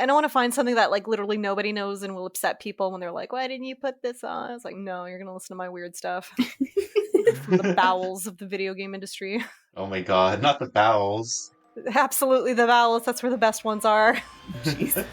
don't want to find something that like literally nobody knows and will upset people when they're like, why didn't you put this on? It's like, no, you're gonna listen to my weird stuff from the bowels of the video game industry. Oh my god, not the bowels. Absolutely the bowels. That's where the best ones are. Jeez.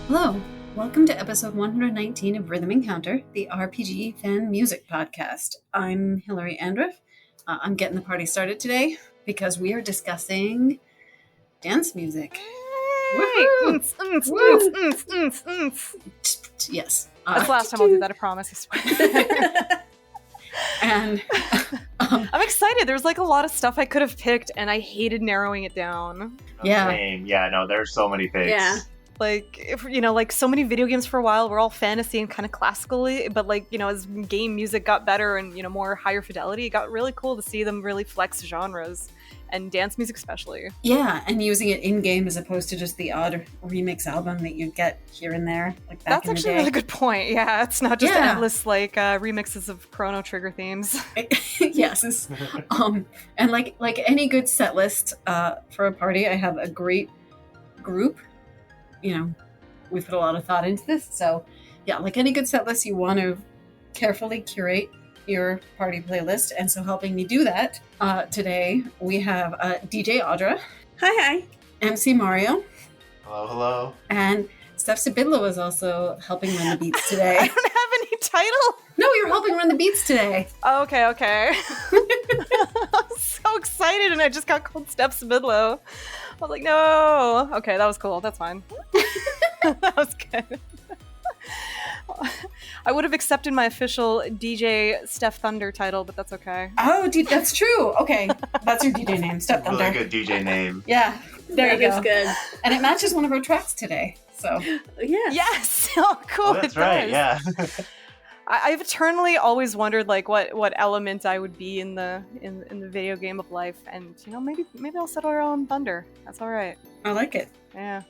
Hello, welcome to episode 119 of Rhythm Encounter, the RPG fan music podcast. I'm Hilary Andreff. I'm getting the party started today because we are discussing dance music. Yes. That's the last time I'll do that, I promise. And I'm excited. There's like a lot of stuff I could have picked, and I hated narrowing it down. Yeah. Same. Yeah, no, there's so many picks. Yeah. Like, if, you know, like so many video games for a while were all fantasy and kind of classically, but like, you know, as game music got better and, you know, more higher fidelity, it got really cool to see them really flex genres, and dance music especially. Yeah, and using it in-game as opposed to just the odd remix album that you get here and there. Like back That's in the actually day. a really good point. Yeah, it's not just Yeah. endless like remixes of Chrono Trigger themes. Yes. And like any good set list for a party, I have a great group. You know, we put a lot of thought into this. So yeah, like any good set list, you want to carefully curate your party playlist. And so helping me do that today, we have DJ Audra. Hi. MC Mario. Hello, hello. And Steph Sabidlo is also helping run the beats today. I don't have any title. No, you're helping run the beats today. Oh, okay. I'm so excited, and I just got called Steph Sabidlo. I was like, no. Okay, that was cool. That's fine. That was good. I would have accepted my official DJ Steph Thunder title, but that's okay. Oh, that's true. Okay, that's your DJ name, Steph Thunder. Really good DJ name. Yeah, there you go. Good. And it matches one of our tracks today. So Yeah. Yes. Oh, cool. Oh, that's it right, does. yeah. I've eternally always wondered like what element I would be in the video game of life, and you know, maybe I'll settle on Thunder. That's all right. I like it. Yeah.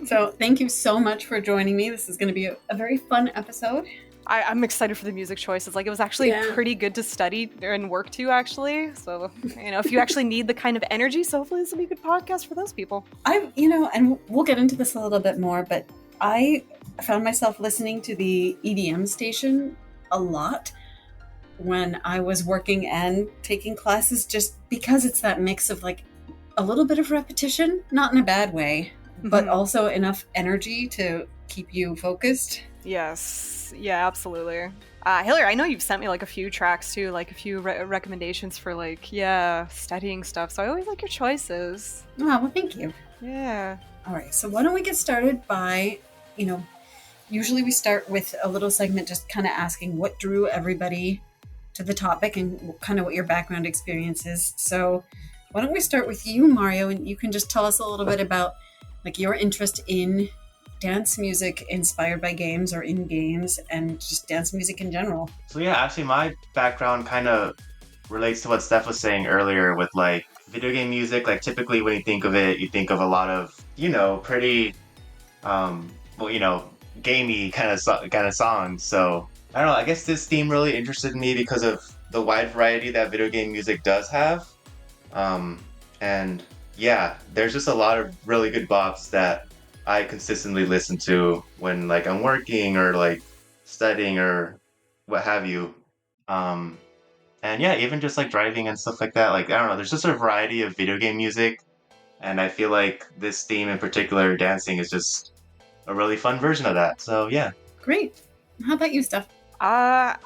So thank you so much for joining me. This is going to be a very fun episode. I'm excited for the music choices. Like, it was actually pretty good to study and work to, actually. So, you know, if you actually need the kind of energy, so hopefully this will be a good podcast for those people. And we'll get into this a little bit more, but I found myself listening to the EDM station a lot when I was working and taking classes, just because it's that mix of like a little bit of repetition, not in a bad way, but also enough energy to keep you focused. Yes. Yeah, absolutely. Hilary, I know you've sent me like a few tracks too, like a few recommendations for like, studying stuff. So I always like your choices. Oh, well, thank you. Yeah. All right. So why don't we get started by, usually we start with a little segment just kind of asking what drew everybody to the topic and kind of what your background experience is. So why don't we start with you, Mario, and you can just tell us a little bit about like your interest in dance music inspired by games or in games, and just dance music in general. So yeah, actually my background kind of relates to what Steph was saying earlier with like video game music. Like typically when you think of it, you think of a lot of, pretty, gamey kind of songs. So I don't know, I guess this theme really interested me because of the wide variety that video game music does have. And yeah, there's just a lot of really good bops that I consistently listen to when like I'm working or like studying or what have you. And yeah, even just like driving and stuff like that. Like, I don't know, there's just a variety of video game music. And I feel like this theme in particular, dancing, is just a really fun version of that. So yeah. Great. How about you, Steph? I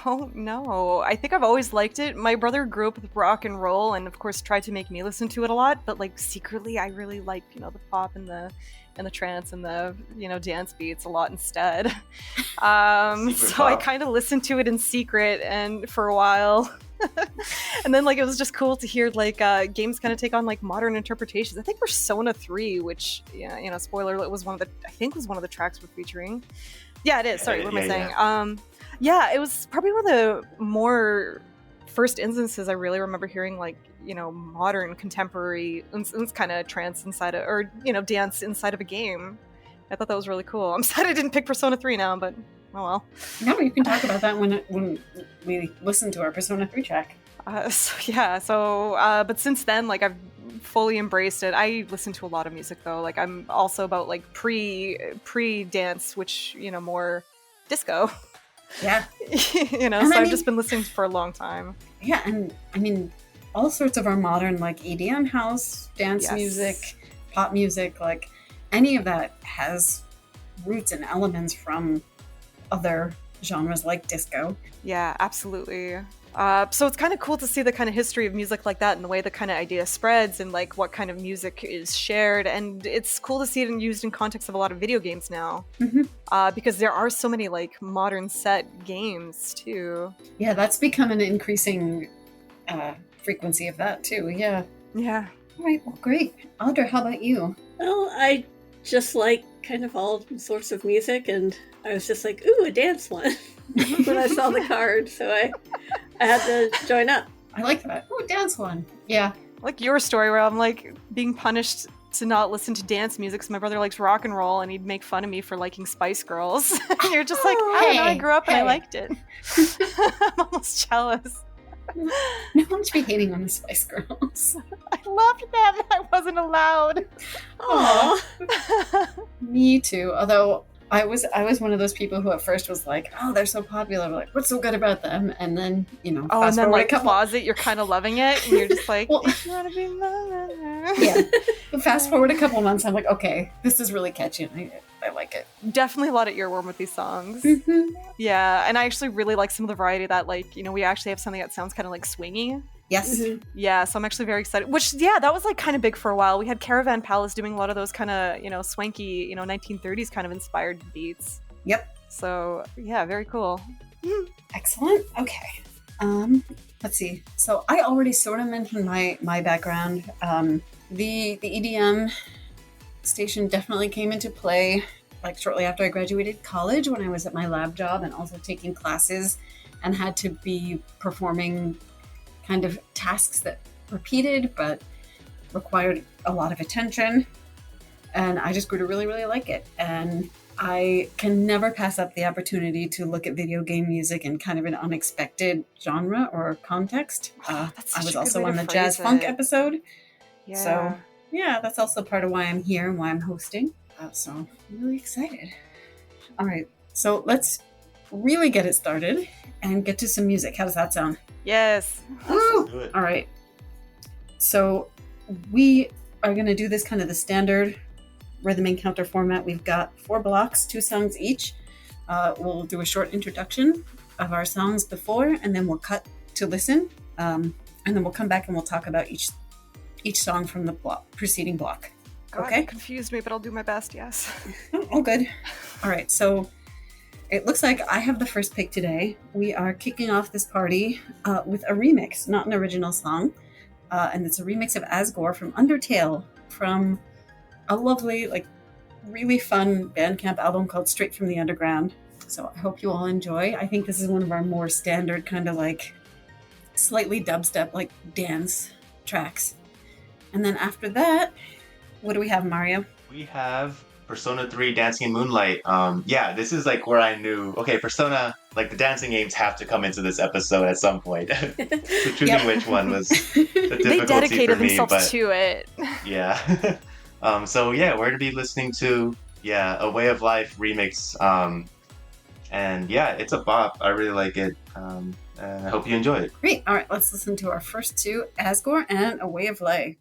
don't know. I think I've always liked it. My brother grew up with rock and roll and of course tried to make me listen to it a lot, but like secretly I really like, the pop and the trance and the, dance beats a lot instead. So I kind of listened to it in secret and for a while. And then like it was just cool to hear like games kind of take on like modern interpretations. I think Persona 3, which spoiler alert, was one of the tracks we're featuring. Yeah, it is. Sorry, what am I saying? Yeah, it was probably one of the more first instances I really remember hearing like, modern contemporary kind of trance inside of, or, dance inside of a game. I thought that was really cool. I'm sad I didn't pick Persona 3 now, but oh well. No, you can talk about that when we listen to our Persona 3 track. But since then, like, I've fully embraced it. I listen to a lot of music though. Like, I'm also about like pre-dance, which, more disco. Yeah. I've just been listening for a long time. Yeah, and I mean, all sorts of our modern, like, EDM house, dance music, pop music, like, any of that has roots and elements from other genres like disco. Yeah, absolutely. So it's kind of cool to see the kind of history of music like that and the way the kind of idea spreads and like what kind of music is shared. And it's cool to see it used in context of a lot of video games now. Because there are so many like modern set games too. Yeah, that's become an increasing frequency of that too. Yeah. Yeah. All right, well, great. Audra, how about you? Well, I just like kind of all sorts of music, and I was just like, ooh, a dance one when I saw the card, so I had to join up. I like that. Oh, dance one. Yeah. Like your story where I'm like being punished to not listen to dance music because my brother likes rock and roll and he'd make fun of me for liking Spice Girls. And you're just like, I don't know, I grew up and I liked it. I'm almost jealous. No one should be hating on the Spice Girls. I loved them. I wasn't allowed. Aww. Me too. Although I was one of those people who at first was like, oh, they're so popular. Like, what's so good about them? And then, and then like closet, you're kind of loving it. And you're just like, well, you want to be loved. Yeah. But fast forward a couple months, I'm like, okay, this is really catchy. And I like it. Definitely a lot of earworm with these songs. Yeah, and I actually really like some of the variety that, like, we actually have something that sounds kind of like swingy. Yes. Yeah, so I'm actually very excited. Which, yeah, that was like kind of big for a while. We had Caravan Palace doing a lot of those kind of, swanky, 1930s kind of inspired beats. Yep. So, yeah, very cool. Excellent. Okay. Let's see. So I already sort of mentioned my background. The EDM station definitely came into play like shortly after I graduated college when I was at my lab job and also taking classes and had to be performing kind of tasks that repeated but required a lot of attention. And I just grew to really, really like it. And I can never pass up the opportunity to look at video game music in kind of an unexpected genre or context. I was also on the jazz funk episode. Yeah. So yeah, that's also part of why I'm here and why I'm hosting. So I'm really excited. All right, so let's really get it started and get to some music. How does that sound? Yes. Woo! Do it. All right. So we are going to do this kind of the standard rhythm encounter format. We've got 4 blocks, 2 songs each. We'll do a short introduction of our songs before, and then we'll cut to listen. And then we'll come back and we'll talk about each song from the preceding block. God, Okay? it confused me, but I'll do my best, yes. Oh, good. All right, so it looks like I have the first pick today. We are kicking off this party with a remix, not an original song. And it's a remix of ASGORE from Undertale, from a lovely, like, really fun Bandcamp album called Straight from the Underground. So I hope you all enjoy. I think this is one of our more standard kind of like slightly dubstep, like dance tracks. And then after that, what do we have, Mario? We have Persona 3 Dancing in Moonlight. Yeah, this is like where I knew, okay, Persona, like the dancing games have to come into this episode at some point. So choosing which one was the difficulty They dedicated for me, themselves but to it. yeah. So yeah, we're going to be listening to, A Way of Life remix. And yeah, it's a bop. I really like it. And I hope you enjoy it. Great. All right, let's listen to our first 2, ASGORE and A Way of Life.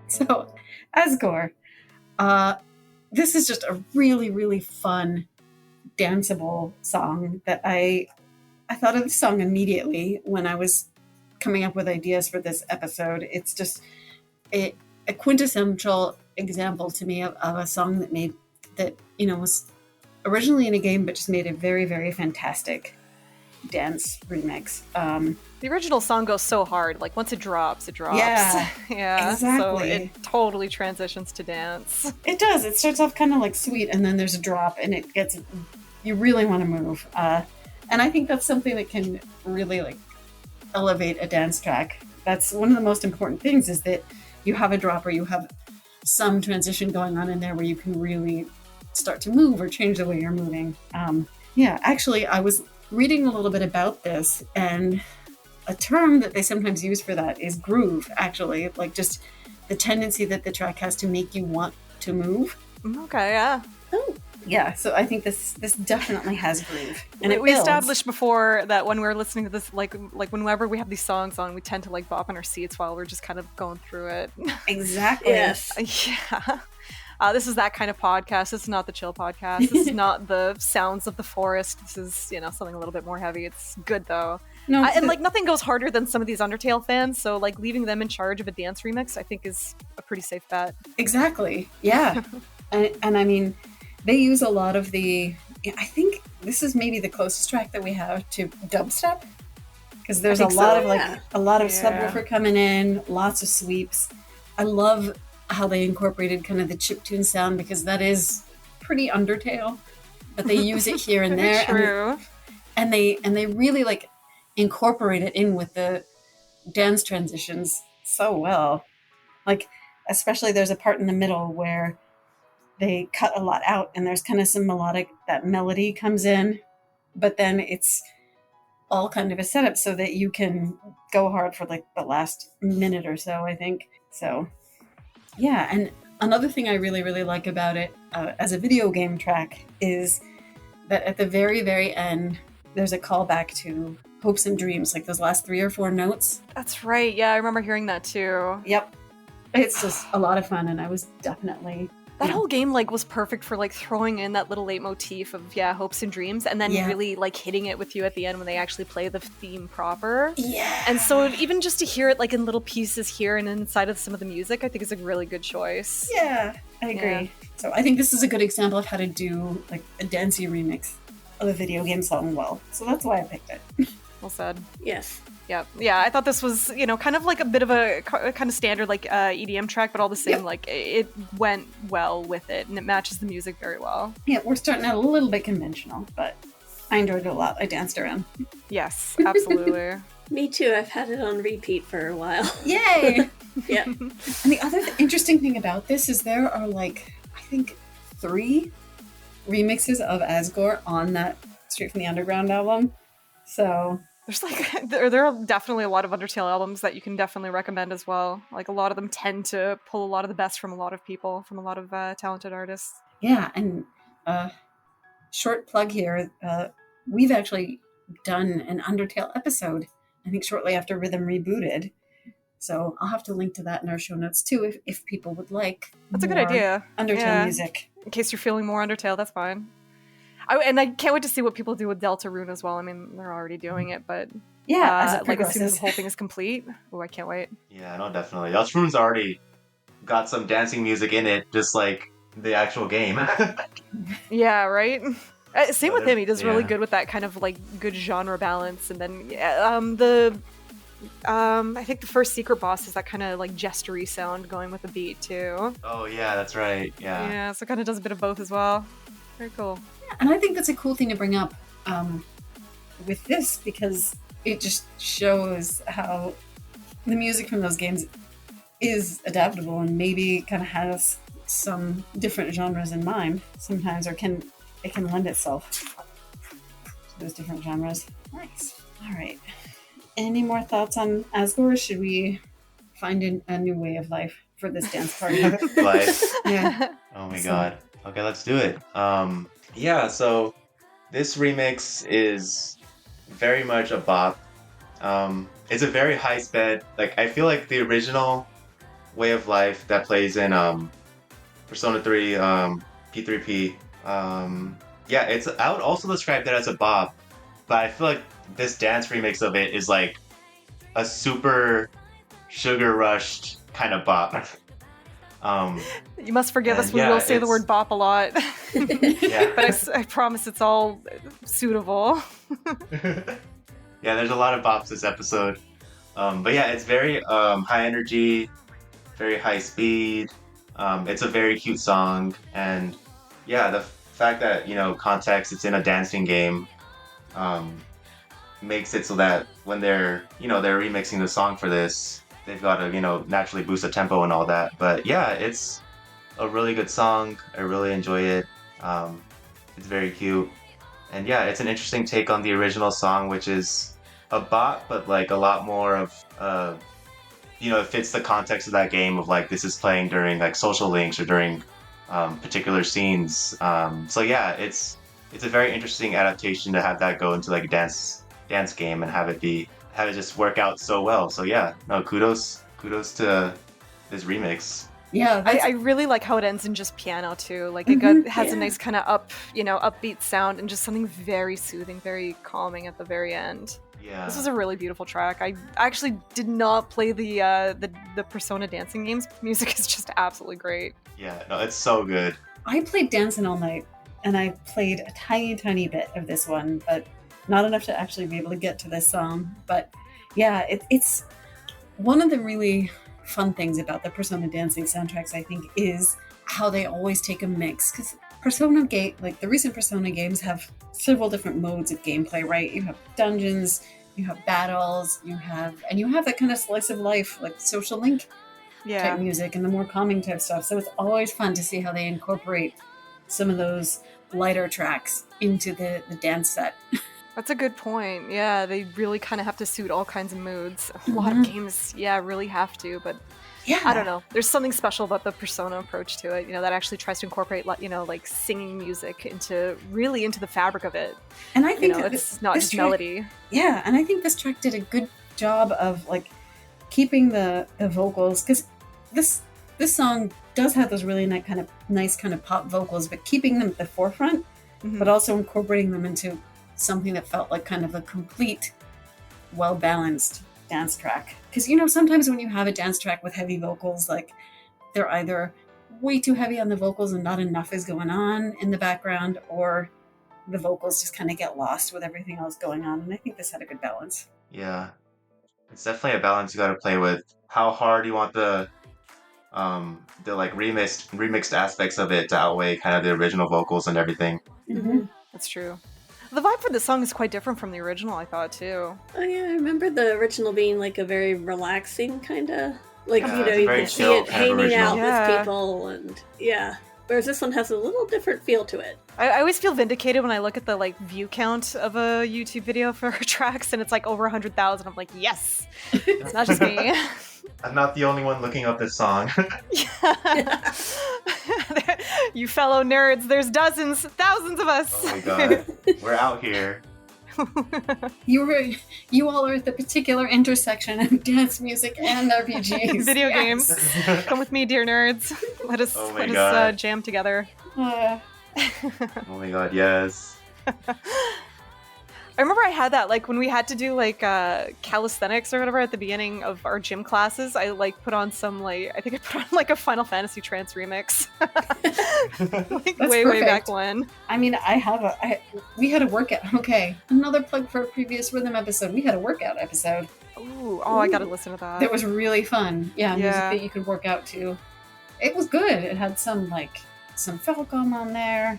So, ASGORE, this is just a really, really fun, danceable song that I thought of the song immediately when I was coming up with ideas for this episode. It's just a quintessential example to me of a song that was originally in a game, but just made a very, very fantastic dance remix. The original song goes so hard. Like, once it drops, it drops. Yeah, yeah. exactly. So it totally transitions to dance. It does. It starts off kind of like sweet, and then there's a drop, and you really want to move. And I think that's something that can really like elevate a dance track. That's one of the most important things, is that you have a drop or you have some transition going on in there where you can really start to move or change the way you're moving. Actually, I was reading a little bit about this, and a term that they sometimes use for that is groove, actually. Like, just the tendency that the track has to make you want to move. Okay, yeah. Oh. Yeah, so I think this definitely has groove. And we established before that when we're listening to this, like whenever we have these songs on, we tend to like bop in our seats while we're just kind of going through it. Exactly. Yes. Yeah. This is that kind of podcast. This is not the chill podcast. This is not the sounds of the forest. This is, something a little bit more heavy. It's good though. No, and like nothing goes harder than some of these Undertale fans. So like leaving them in charge of a dance remix, I think is a pretty safe bet. Exactly. Yeah. and I mean, they use a lot of I think this is maybe the closest track that we have to dubstep, because there's a lot of subwoofer coming in, lots of sweeps. I love how they incorporated kind of the chiptune sound, because that is pretty Undertale, but they use it here and there. True. And they really like incorporate it in with the dance transitions so well. Like, especially there's a part in the middle where they cut a lot out, and there's kind of some that melody comes in, but then it's all kind of a setup so that you can go hard for like the last minute or so, I think. So yeah, and another thing I really, really like about it as a video game track is that at the very, very end, there's a callback to Hopes and Dreams, like those last 3 or 4 notes. That's right. Yeah, I remember hearing that too. Yep. It's just a lot of fun, and I was definitely... That whole game like was perfect for like throwing in that little leitmotif of hopes and dreams, and then really like hitting it with you at the end when they actually play the theme proper. Yeah. And so even just to hear it like in little pieces here and inside of some of the music, I think is a really good choice. Yeah, I agree. Yeah. So I think this is a good example of how to do like a dancey remix of a video game song well. So that's why I picked it. Well said. Yes. Yeah, I thought this was, kind of like a bit of a kind of standard like EDM track, but all the same, like it went well with it, and it matches the music very well. Yeah, we're starting out a little bit conventional, but I enjoyed it a lot. I danced around. Yes, absolutely. Me too. I've had it on repeat for a while. Yay! Yeah. And the other interesting thing about this is there are like, I think 3 remixes of ASGORE on that Straight from the Underground album. So... There's like there are definitely a lot of Undertale albums that you can definitely recommend as well. Like a lot of them tend to pull a lot of the best from a lot of people, from a lot of talented artists. Yeah, and short plug here, we've actually done an Undertale episode, I think shortly after Rhythm rebooted. So I'll have to link to that in our show notes too, if people would like. That's a good idea. Undertale music. In case you're feeling more Undertale, that's fine. And I can't wait to see what people do with Deltarune as well. I mean, they're already doing it, but as soon as the whole thing is complete, I can't wait. Yeah, no, definitely. Deltarune's already got some dancing music in it, just like the actual game. Yeah, right? Same with him. He does really good with that kind of like good genre balance. And then I think the first secret boss is that kind of like gestury sound going with the beat too. Oh yeah, that's right. Yeah. Yeah, so it kind of does a bit of both as well. Very cool. And I think that's a cool thing to bring up with this, because it just shows how the music from those games is adaptable and maybe kind of has some different genres in mind sometimes, or it can lend itself to those different genres. Nice. All right. Any more thoughts on ASGORE? Should we find a new way of life for this dance party? Life. Yeah. Oh my god. Okay, let's do it. So this remix is very much a bop. It's a very high sped. Like, I feel like the original way of life that plays in Persona 3 P3P. It's I would also describe that as a bop, but I feel like this dance remix of it is like a super sugar rushed kind of bop. You must forgive us, we yeah, will say the it's- word bop a lot. Yeah. But I promise it's all suitable. Yeah, there's a lot of bops this episode. But yeah, it's very high energy, very high speed. It's a very cute song, and yeah, the fact that, you know, context, it's in a dancing game, makes it so that when they're remixing the song for this, they've got to, you know, naturally boost the tempo and all that. But yeah, it's a really good song. I really enjoy it. It's very cute. And yeah, it's an interesting take on the original song, which is a bop, but like a lot more of, you know, it fits the context of that game of like, this is playing during like social links or during particular scenes. So yeah, it's a very interesting adaptation to have that go into like a dance game and have it just work out so well. So yeah, no, kudos to this remix. Yeah, I really like how it ends in just piano too. Like it has a nice kind of upbeat sound and just something very soothing, very calming at the very end. Yeah. This is a really beautiful track. I actually did not play the Persona dancing games. Music is just absolutely great. Yeah, no, it's so good. I played Dancing All Night, and I played a tiny bit of this one, but not enough to actually be able to get to this song. But yeah, it's one of the really fun things about the Persona dancing soundtracks, I think, is how they always take a mix. Because the recent Persona games have several different modes of gameplay, right? You have dungeons, you have battles, you have that kind of slice of life, like social link type music and the more calming type stuff. So it's always fun to see how they incorporate some of those lighter tracks into the dance set. That's a good point. Yeah, they really kind of have to suit all kinds of moods. A lot of games, really have to, but Yeah, I don't know. There's something special about the Persona approach to it, you know, that actually tries to incorporate, you know, like singing music into the fabric of it. And I think it's not just track, melody. Yeah, and I think this track did a good job of like keeping the vocals, because this song does have those really nice kind of pop vocals, but keeping them at the forefront, but also incorporating them into something that felt like kind of a complete, well-balanced dance track. Because, you know, sometimes when you have a dance track with heavy vocals, like they're either way too heavy on the vocals and not enough is going on in the background, or the vocals just kind of get lost with everything else going on. And I think this had a good balance. Yeah, it's definitely a balance you got to play with. How hard you want the like remixed aspects of it to outweigh kind of the original vocals and everything. That's true. The vibe for this song is quite different from the original, I thought, too. Oh yeah, I remember the original being like a very relaxing kind of, like, Yeah, you know, it's a you very can see chill it kind of hanging out original. with people, and whereas this one has a little different feel to it. I always feel vindicated when I look at the like view count of a YouTube video for her tracks, and it's like over 100,000. I'm like, yes, it's not just me. I'm not the only one looking up this song. You fellow nerds, there's thousands of us. Oh my god, we're out here. You all are at the particular intersection of dance music and RPGs. Video Yes. games. Come with me, dear nerds. Let us Oh my God. jam together. Uh, Oh my god, yes. I remember I had that, like, when we had to do, like, calisthenics or whatever at the beginning of our gym classes, I, like, put on some, like, I think I put on, like, a Final Fantasy Trance remix. Like, That's way perfect. back when. I mean, we had a workout. Okay, another plug for a previous Rhythm episode. We had a workout episode. Ooh, I gotta listen to that. That was really fun. Yeah, music Yeah. that you could work out to. It was good. It had some Falcom on there,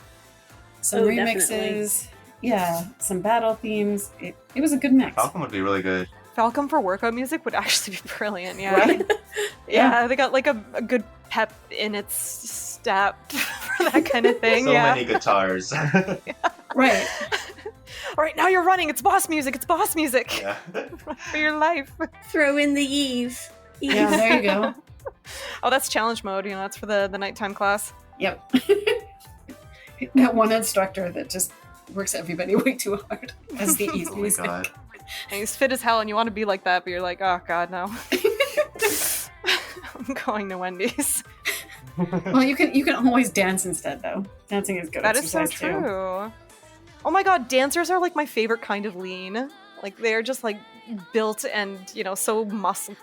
some Oh, remixes. definitely. Yeah, some battle themes. It was a good mix. Falcon would be really good. Falcom for workout music would actually be brilliant, yeah. Right? Yeah, they got, like, a good pep in its step for that kind of thing, So yeah. many guitars. Right. All right, now you're running. It's boss music. It's boss music. Yeah. For your life. Throw in the ease. Yeah, there you go. Oh, that's challenge mode. You know, that's for the nighttime class. Yep. That one instructor that just works everybody way too hard as the easy Oh my music. god. And he's fit as hell, and you want to be like that, but you're like, oh god, no. I'm going to Wendy's. Well, you can always dance instead, though. Dancing is good That is so exercise, too. true. Oh my god, dancers are like my favorite kind of lean. Like, they're just like built and, so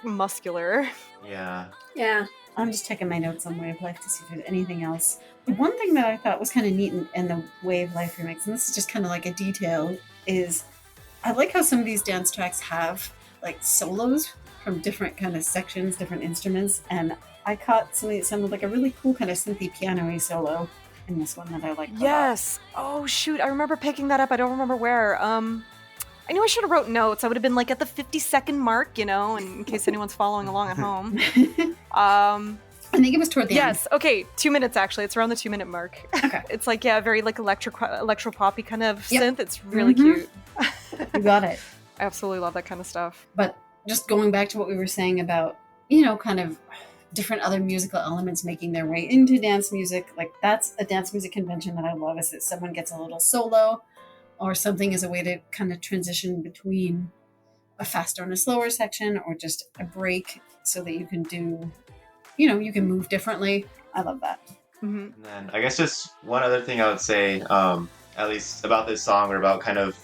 muscular. Yeah. Yeah. I'm just checking my notes on Way of Life to see if there's anything else. One thing that I thought was kind of neat in the Way of Life remix, and this is just kind of like a detail, is I like how some of these dance tracks have like solos from different kind of sections, different instruments, and I caught something that sounded like a really cool kind of synthy piano-y solo in this one that I liked a lot. Yes. Oh, shoot. I remember picking that up. I don't remember where. I knew I should have wrote notes. I would have been like at the 50-second mark, in case anyone's following along at home. I think it was toward the end. Yes. Okay. 2 minutes, actually. It's around the 2-minute mark. Okay. It's like, very like electro-poppy kind of Yep. synth. It's really cute. You got it. I absolutely love that kind of stuff. But just going back to what we were saying about, kind of different other musical elements making their way into dance music, like that's a dance music convention that I love, is that someone gets a little solo or something as a way to kind of transition between a faster and a slower section, or just a break so that you can do, you can move differently. I love that. Mm-hmm. And then I guess just one other thing I would say, at least about this song, or about kind of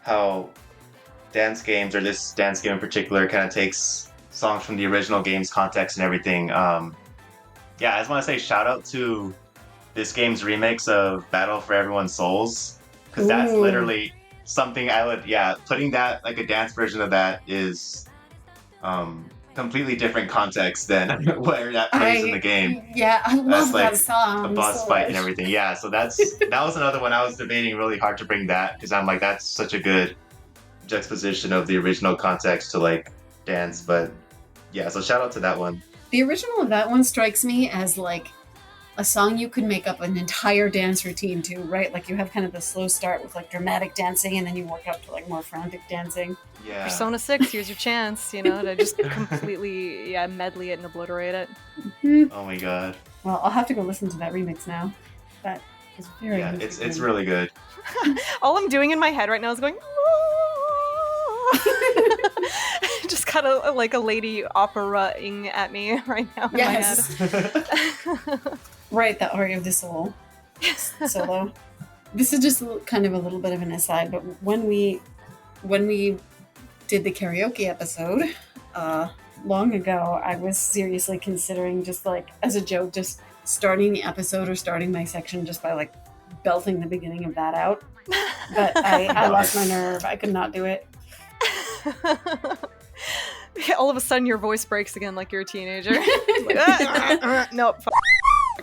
how dance games, or this dance game in particular, kind of takes songs from the original game's context and everything. I just want to say shout out to this game's remix of Battle for Everyone's Souls, because that's Ooh. literally something I would, putting that, like a dance version of that is completely different context than where that plays in the game. Yeah, I love like that song. A boss so fight much. and everything. Yeah, so that was another one I was debating really hard to bring that, because I'm like, that's such a good juxtaposition of the original context to like dance. But yeah, so shout out to that one. The original of that one strikes me as like a song you could make up an entire dance routine to, right? Like you have kind of the slow start with like dramatic dancing, and then you work up to like more frantic dancing. Yeah. Persona 6, here's your chance, to just completely, medley it and obliterate it. Mhm. Oh my god. Well, I'll have to go listen to that remix now. That is very Yeah, interesting. it's really good. All I'm doing in my head right now is going, just kind of like a lady opera-ing at me right now in Yes. my head. Right, the Aria of the Soul solo. This is just kind of a little bit of an aside, but when we did the karaoke episode long ago, I was seriously considering, just like as a joke, just starting the episode or starting my section just by like belting the beginning of that out. But I lost my nerve. I could not do it. All of a sudden your voice breaks again like you're a teenager. Nope.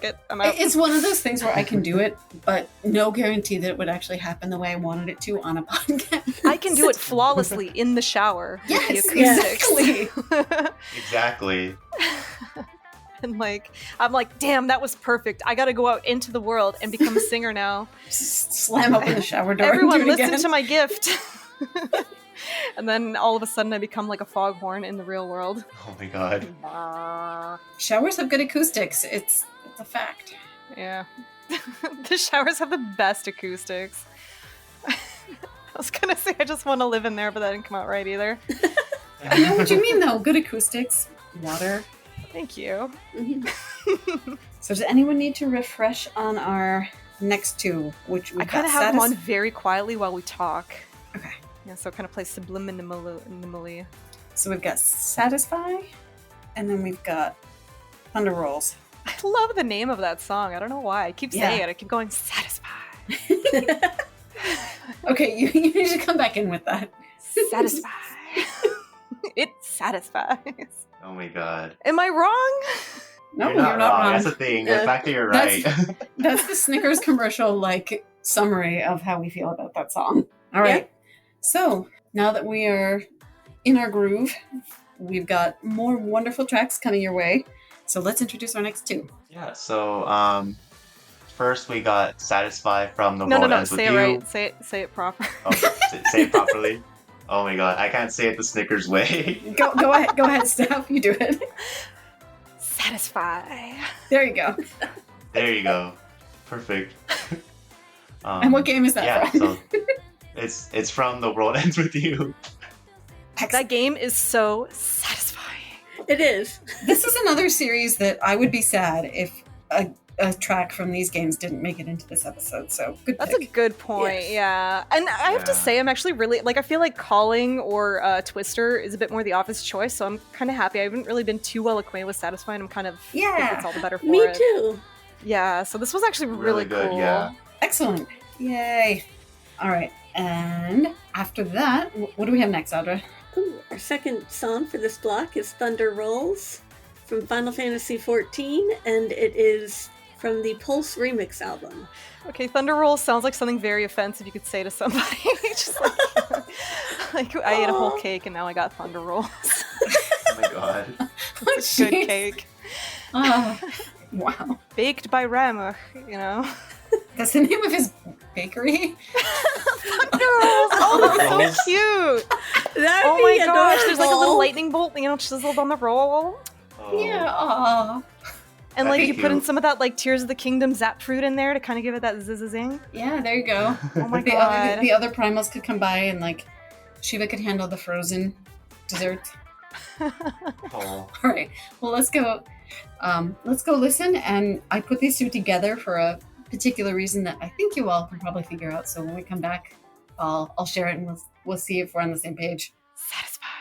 It. I'm out. It's one of those things where I can do it, but no guarantee that it would actually happen the way I wanted it to on a podcast. I can do it flawlessly in the shower. With Yes, the acoustics. exactly. Exactly. And I'm like, damn, that was perfect. I got to go out into the world and become a singer now. Just slam open the shower door. Everyone, and do it listen again. to my gift. And then all of a sudden I become like a foghorn in the real world. Oh my god. Showers have good acoustics. It's a fact. Yeah. The showers have the best acoustics. I was gonna say I just want to live in there, but that didn't come out right either. I know what you mean, though. Good acoustics. Water. Thank you. So does anyone need to refresh on our next two? Which I kind of have them on very quietly while we talk. Okay. Yeah, so it kind of plays subliminally. So we've got Satisfy, and then we've got Thunder Rolls. I love the name of that song. I don't know why. I keep saying it. I keep going, Satisfy. Okay, you need to come back in with that. Satisfy. It satisfies. Oh my god. Am I wrong? No, You're not wrong. That's the thing. Yeah. The fact that you're right. That's the Snickers commercial, like, summary of how we feel about that song. All right. So, now that we are in our groove, we've got more wonderful tracks coming your way. So let's introduce our next two. Yeah, so first we got Satisfy from The World No. Ends With Say it You. right. Say it proper. Oh, say it properly. Oh my god, I can't say it the Snickers way. Go ahead, Steph. You do it. Satisfy. There you go. There you go. Perfect. And what game is that from? So it's from The World Ends With You. That game is so satisfying. It is. This is another series that I would be sad if a track from these games didn't make it into this episode. So good. That's pick. a good point. Yes. Yeah, and I have to say, I'm actually really like. I feel like Calling or Twister is a bit more the obvious choice. So I'm kind of happy. I haven't really been too well acquainted with Satisfying. I'm kind of think it's all the better for Me it. too. Yeah. So this was actually really good, cool. yeah. Excellent. Yay. All right. And after that, what do we have next, Audra? Ooh, our second song for this block is Thunder Rolls from Final Fantasy XIV, and it is from the Pulse Remix album. Okay, Thunder Roll sounds like something very offensive you could say to somebody. Just like I ate a whole cake and now I got Thunder Rolls. Oh my god. It's a good cake. Wow. Baked by Ramach, you know. That's the name of his bakery? Thunder Rolls! Oh, that's so cute! That'd Oh be my gosh, there's like a little adorable. lightning bolt, you know, chiseled on the roll. Oh. Yeah. Aw. And That'd like be you put in cute. some of that like Tears of the Kingdom zap fruit in there to kind of give it that zing. Yeah, there you go. Oh my The other, god. the other primals could come by and like Shiva could handle the frozen desserts. Oh. All right. Well, let's go. Let's go listen. And I put these two together for a particular reason that I think you all can probably figure out. So when we come back, I'll share it and we'll see if we're on the same page. Satisfied.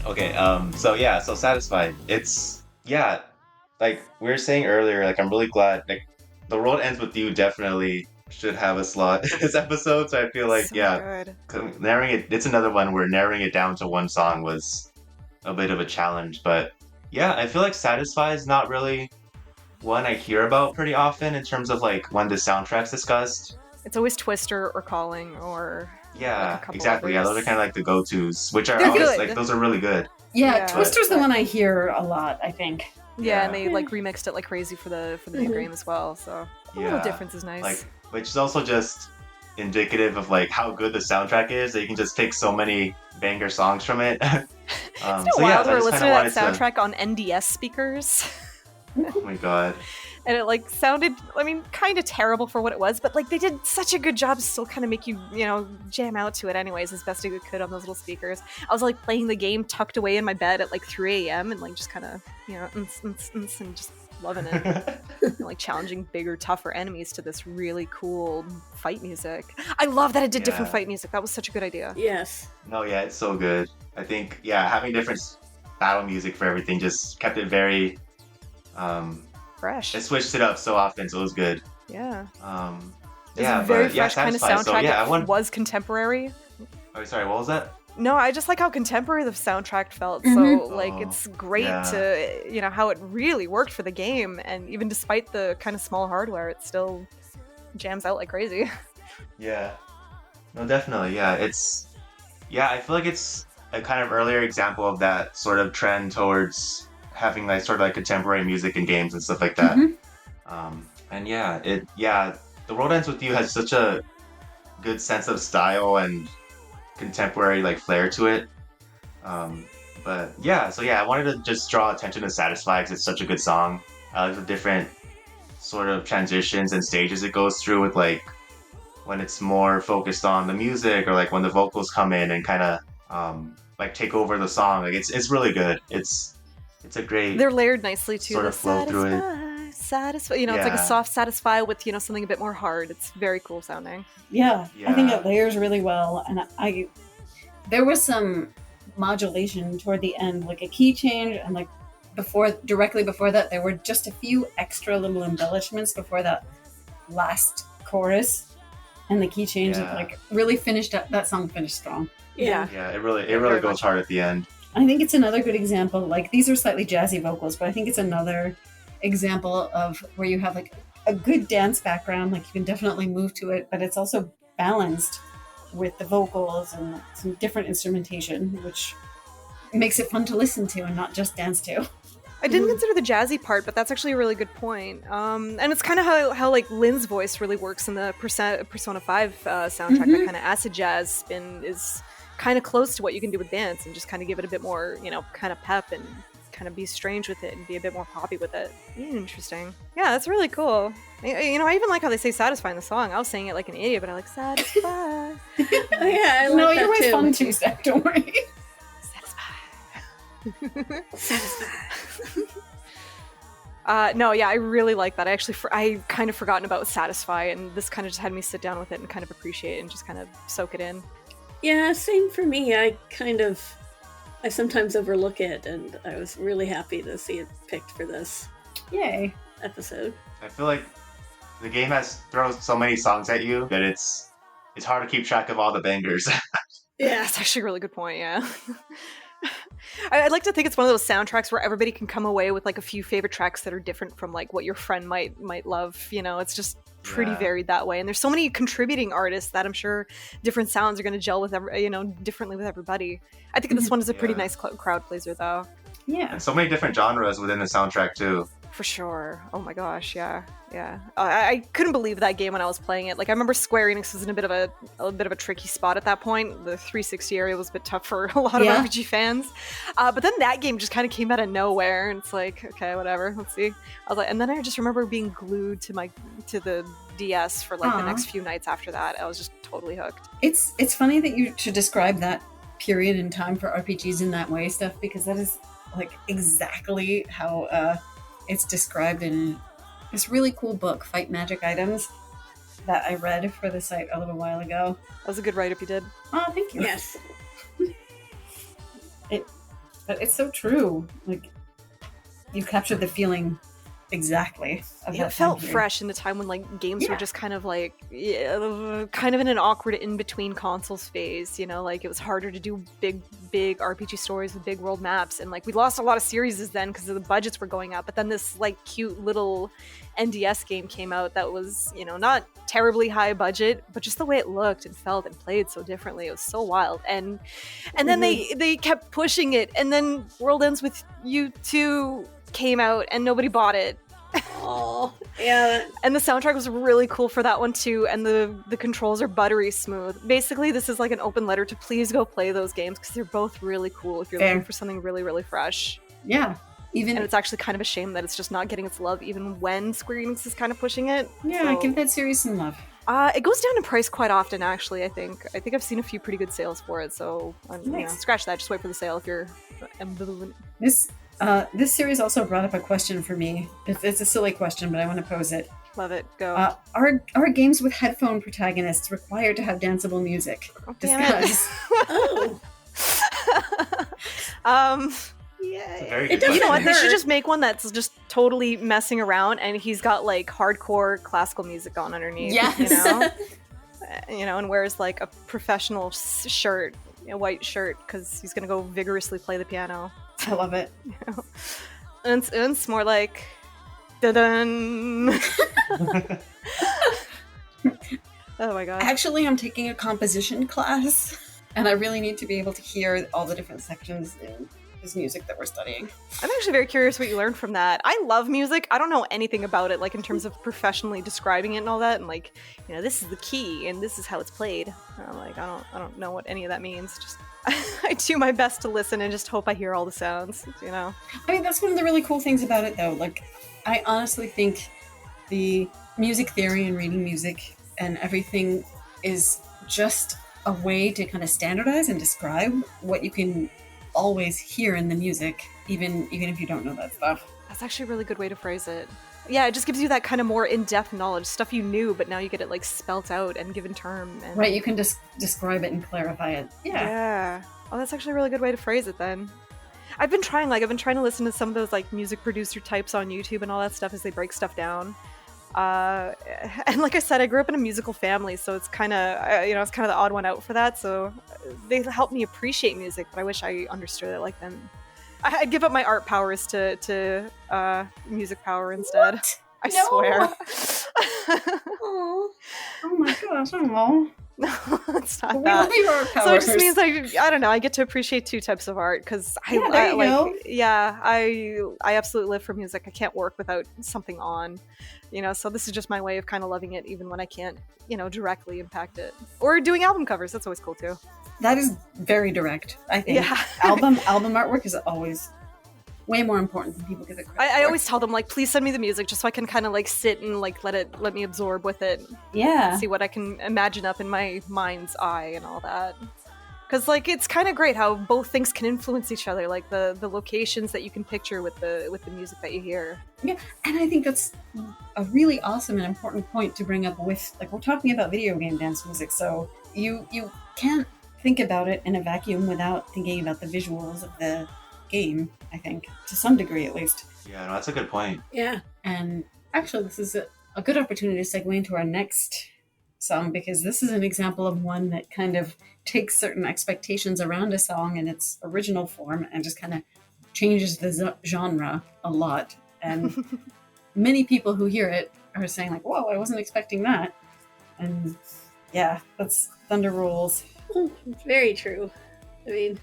Okay, so Satisfied. It's, yeah, like we were saying earlier, like I'm really glad, like The World Ends With You definitely should have a slot in this episode, so I feel like, So yeah, good. narrowing it, it's another one where narrowing it down to one song was a bit of a challenge, but yeah, I feel like Satisfy is not really one I hear about pretty often in terms of like when the soundtrack's discussed. It's always Twister or Calling or like a Yeah, couple exactly. Yeah, those are others. kind of like the go-tos, which are They're always good. like those are really good. Yeah, Yeah. Twister's the one I hear a lot, I think. Yeah, and Yeah. they like remixed it like crazy for the new Mhm. game as well. So a little Yeah. difference is nice. Like, which is also just indicative of like how good the soundtrack is that you can just pick so many banger songs from it. Isn't it so wild? yeah, We I were just listening kind to of that wanted soundtrack on NDS speakers. Oh my god. And it like sounded, I mean, kind of terrible for what it was, but like they did such a good job to still kind of make you, jam out to it anyways as best you could on those little speakers. I was like playing the game tucked away in my bed at like 3 a.m. and like just kind of, and just loving it. And, like challenging bigger, tougher enemies to this really cool fight music. I love that it did different Yeah. fight music. That was such a good idea. Yes. No, yeah, it's so good. I think, yeah, having different battle music for everything just kept it very Fresh. it switched it up so often, so it was good. Yeah. It was Yeah, a very but yeah, fresh kind of Satisfied. soundtrack So yeah, that I want. was contemporary. Oh, sorry, what was that? No, I just like how contemporary the soundtrack felt. Mhm. So, like, Oh, it's great yeah. to, how it really worked for the game. And even despite the kind of small hardware, it still jams out like crazy. Yeah. No, definitely. Yeah, I feel like it's a kind of earlier example of that sort of trend towards having like sort of like contemporary music in games and stuff like that. Mhm. And The World Ends With You has such a good sense of style and contemporary like flair to it. But yeah, I wanted to just draw attention to Satisfy because it's such a good song. I like the different sort of transitions and stages it goes through with like when it's more focused on the music or like when the vocals come in and kind of like take over the song. Like it's really good. It's a great They're layered nicely too. sort The of flow through it. Satisfy. It's like a Yeah. soft satisfy with, something a bit more hard. It's very cool sounding. Yeah, I think Yeah. it layers really well, and there was some modulation toward the end, like a key change, and like directly before that, there were just a few extra little embellishments before that last chorus, and the key change Yeah. like really finished up. That song finished strong. Yeah. Yeah, it really Very goes much. hard at the end. I think it's another good example. Like these are slightly jazzy vocals, but I think it's another example of where you have like a good dance background. Like you can definitely move to it, but it's also balanced with the vocals and some different instrumentation, which makes it fun to listen to and not just dance to. I didn't consider the jazzy part, but that's actually a really good point. And it's kind of how like Lynn's voice really works in the Persona 5 soundtrack. That kind of acid jazz spin is kind of close to what you can do with dance and just kind of give it a bit more, kind of pep and kind of be strange with it and be a bit more poppy with it. Interesting. Yeah, that's really cool. I even like how they say satisfy in the song. I was saying it like an idiot, but I like satisfy. Oh yeah, I like No, that you're always too. fun too, Zach. Don't worry. No, yeah, I really like that. I kind of forgotten about Satisfy, and this kind of just had me sit down with it and kind of appreciate it and just kind of soak it in. Yeah, same for me. I sometimes overlook it, and I was really happy to see it picked for this Yay. episode. I feel like the game throws so many songs at you that it's hard to keep track of all the bangers. Yeah. That's actually a really good point, yeah. I'd like to think it's one of those soundtracks where everybody can come away with like a few favorite tracks that are different from like what your friend might love. It's just pretty Yeah. varied that way. And there's so many contributing artists that I'm sure different sounds are going to gel with differently with everybody. I think this one is a pretty Yeah. nice crowd pleaser though. Yeah. And so many different genres within the soundtrack too. For sure. Oh my gosh, yeah. I couldn't believe that game when I was playing it. Like I remember Square Enix was in a bit of a tricky spot at that point. The 360 area was a bit tough for a lot of Yeah. RPG fans. But then that game just kind of came out of nowhere, and it's like, okay, whatever. Let's see. I was like, and then I just remember being glued to the DS for like the Aw. next few nights after that. I was just totally hooked. It's funny that you should describe that period in time for RPGs in that way, stuff, because that is like exactly how it's described in this really cool book, Fight Magic Items, that I read for the site a little while ago. That was a good write-up you did. Oh, thank you. Yes. But it's so true. Like, you captured the feeling exactly of It that felt time period. fresh in a time when like games were Yeah. just kind of like kind of in an awkward in between consoles phase, like it was harder to do big RPG stories with big world maps, and like we lost a lot of series then because the budgets were going up. But then this like cute little NDS game came out that was not terribly high budget, but just the way it looked and felt and played so differently, it was so wild. And then they kept pushing it, and then World Ends With You 2 came out and nobody bought it. Oh, yeah. And the soundtrack was really cool for that one too, and the controls are buttery smooth. Basically, this is like an open letter to please go play those games because they're both really cool if you're Fair. looking for something really, really fresh. Yeah. Even And it's actually kind of a shame that it's just not getting its love even when Square Enix is kind of pushing it. yeah, So- give that series some love. It goes down in price quite often, actually. I think I've seen a few pretty good sales for it. So Nice. scratch that. Just wait for the sale if you're ambivalent. This series also brought up a question for me. It's a silly question, but I want to pose it. Love it. Go. Are games with headphone protagonists required to have danceable music? Oh, damn it. Discuss. Oh, Yeah. It's a very It good doesn't You know what? They hurt. should just make one that's just totally messing around, and he's got like hardcore classical music on underneath. Yes. And wears like a professional shirt, a white shirt, because he's gonna go vigorously play the piano. I love it. And it's more like, dun. Oh my god. Actually, I'm taking a composition class, and I really need to be able to hear all the different sections in this music that we're studying. I'm actually very curious what you learned from that. I love music. I don't know anything about it, like in terms of professionally describing it and all that, and like, this is the key and this is how it's played. I'm like, I don't know what any of that means. Just I do my best to listen and just hope I hear all the sounds. I mean, that's one of the really cool things about it, though. Like, I honestly think the music theory and reading music and everything is just a way to kind of standardize and describe what you can always hear in the music, even if you don't know that stuff. That's actually a really good way to phrase it. Yeah, it just gives you that kind of more in-depth knowledge, stuff you knew, but now you get it like spelt out and given term. And... Right, you can just describe it and clarify it. Yeah. Oh, that's actually a really good way to phrase it then. I've been trying to listen to some of those like music producer types on YouTube and all that stuff as they break stuff down. And like I said, I grew up in a musical family, so it's kind of it's kind of the odd one out for that. So they help me appreciate music, but I wish I understood it like them. I'd give up my art powers to music power instead. What? I No. swear. oh. Oh my gosh, no. No, it's not We that. love your art powers. So it just means I don't know. I get to appreciate two types of art because Yeah, there you go. I absolutely live for music. I can't work without something on, So this is just my way of kind of loving it, even when I can't, directly impact it. Or doing album covers. That's always cool too. That is very direct, I think. Yeah. album artwork is always way more important than people give it credit I for. always tell them like, please send me the music just so I can kind of like sit and like let me absorb with it. Yeah. See what I can imagine up in my mind's eye and all that. Because like it's kind of great how both things can influence each other, like the locations that you can picture with the music that you hear. Yeah, and I think that's a really awesome and important point to bring up with, like, we're talking about video game dance music, so you can't think about it in a vacuum without thinking about the visuals of the game, I think, to some degree at least. Yeah, no, that's a good point. Yeah. And actually, this is a good opportunity to segue into our next song, because this is an example of one that kind of takes certain expectations around a song in its original form and just kind of changes the genre a lot. And many people who hear it are saying like, whoa, I wasn't expecting that. And yeah, that's Thunder Rolls. Very true. I mean,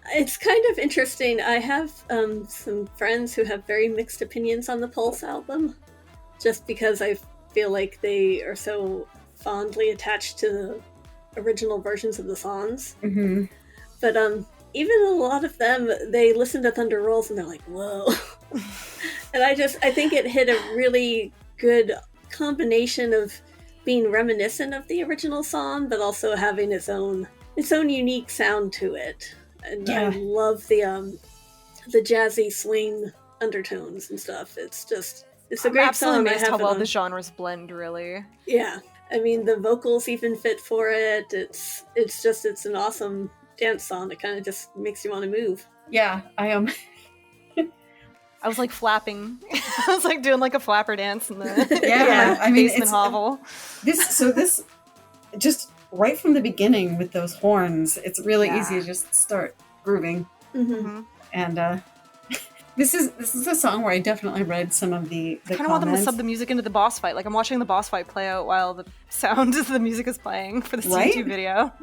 it's kind of interesting. I have some friends who have very mixed opinions on the Pulse album, just because I feel like they are so fondly attached to the original versions of the songs. Mm-hmm. But even a lot of them, they listen to Thunder Rolls and they're like, whoa. And I think it hit a really good combination of being reminiscent of the original song, but also having its own unique sound to it. And Yeah. I love the jazzy swing undertones and stuff. It's a I'm great absolutely song. I amazed have how it well on- the genres blend, really. Yeah, I mean the vocals even fit for it. It's an awesome dance song. It kind of just makes you want to move. Yeah, I am. I was like flapping. I was like doing like a flapper dance in the Yeah, I mean, basement it's hovel. this just right from the beginning with those horns, it's really Yeah. easy to just start grooving. Mm-hmm. And this is a song where I definitely read some of the I kind of want them to comments. sub the music into the boss fight. Like I'm watching the boss fight play out while the sound of the music is playing for this Right? YouTube video.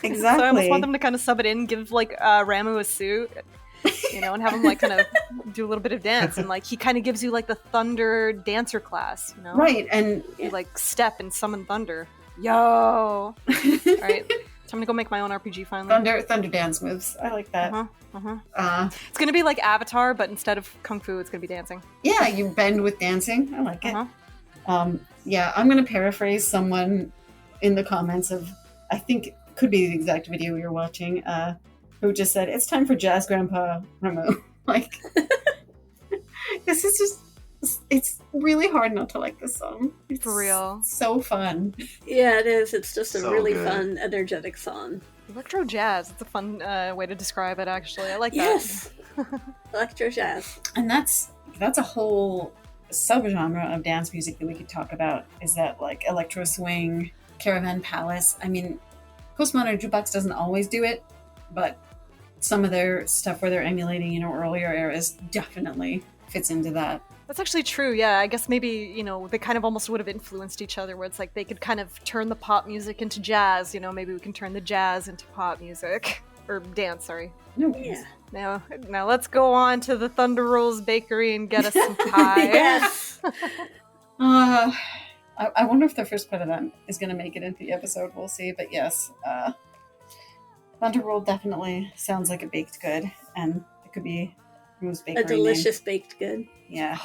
Exactly. So I almost want them to kind of sub it in, give like Ramu a suit, you know, and have him like kind of do a little bit of dance, and like he kind of gives you like the thunder dancer class, you know? Right, and You like step and summon thunder. Yo! All right, time to go make my own RPG finally. thunder dance moves. I like that. It's gonna be like Avatar, but instead of kung fu, it's gonna be dancing. Yeah, you bend with dancing. I like it. Uh-huh. Yeah, I'm going to paraphrase someone in the comments of, I think it could be the exact video you're watching, who just said, "It's time for Jazz Grandpa Ramu." Like, this is just, it's really hard not to like this song. It's For real. so fun. Yeah, it is. It's just a So really good. fun, energetic song. Electro jazz. It's a fun way to describe it, actually. I like Yes! Electro jazz. And that's a whole subgenre of dance music that we could talk about, is that like electro swing, caravan palace. I mean, Postmodern Jukebox doesn't always do it, but some of their stuff where they're emulating, you know, earlier eras definitely fits into that. That's actually true, yeah. I guess maybe, you know, they kind of almost would have influenced each other, where it's like they could kind of turn the pop music into jazz, you know, maybe we can turn the jazz into pop music. Or dance, sorry. No, Yeah. Now let's go on to the Thunder Rolls Bakery and get us some pie. Yes! I wonder if the first part of that is going to make it into the episode. We'll see. But yes, Thunder Roll definitely sounds like a baked good, and it could be Rose Bakery. A delicious baked good. Yeah.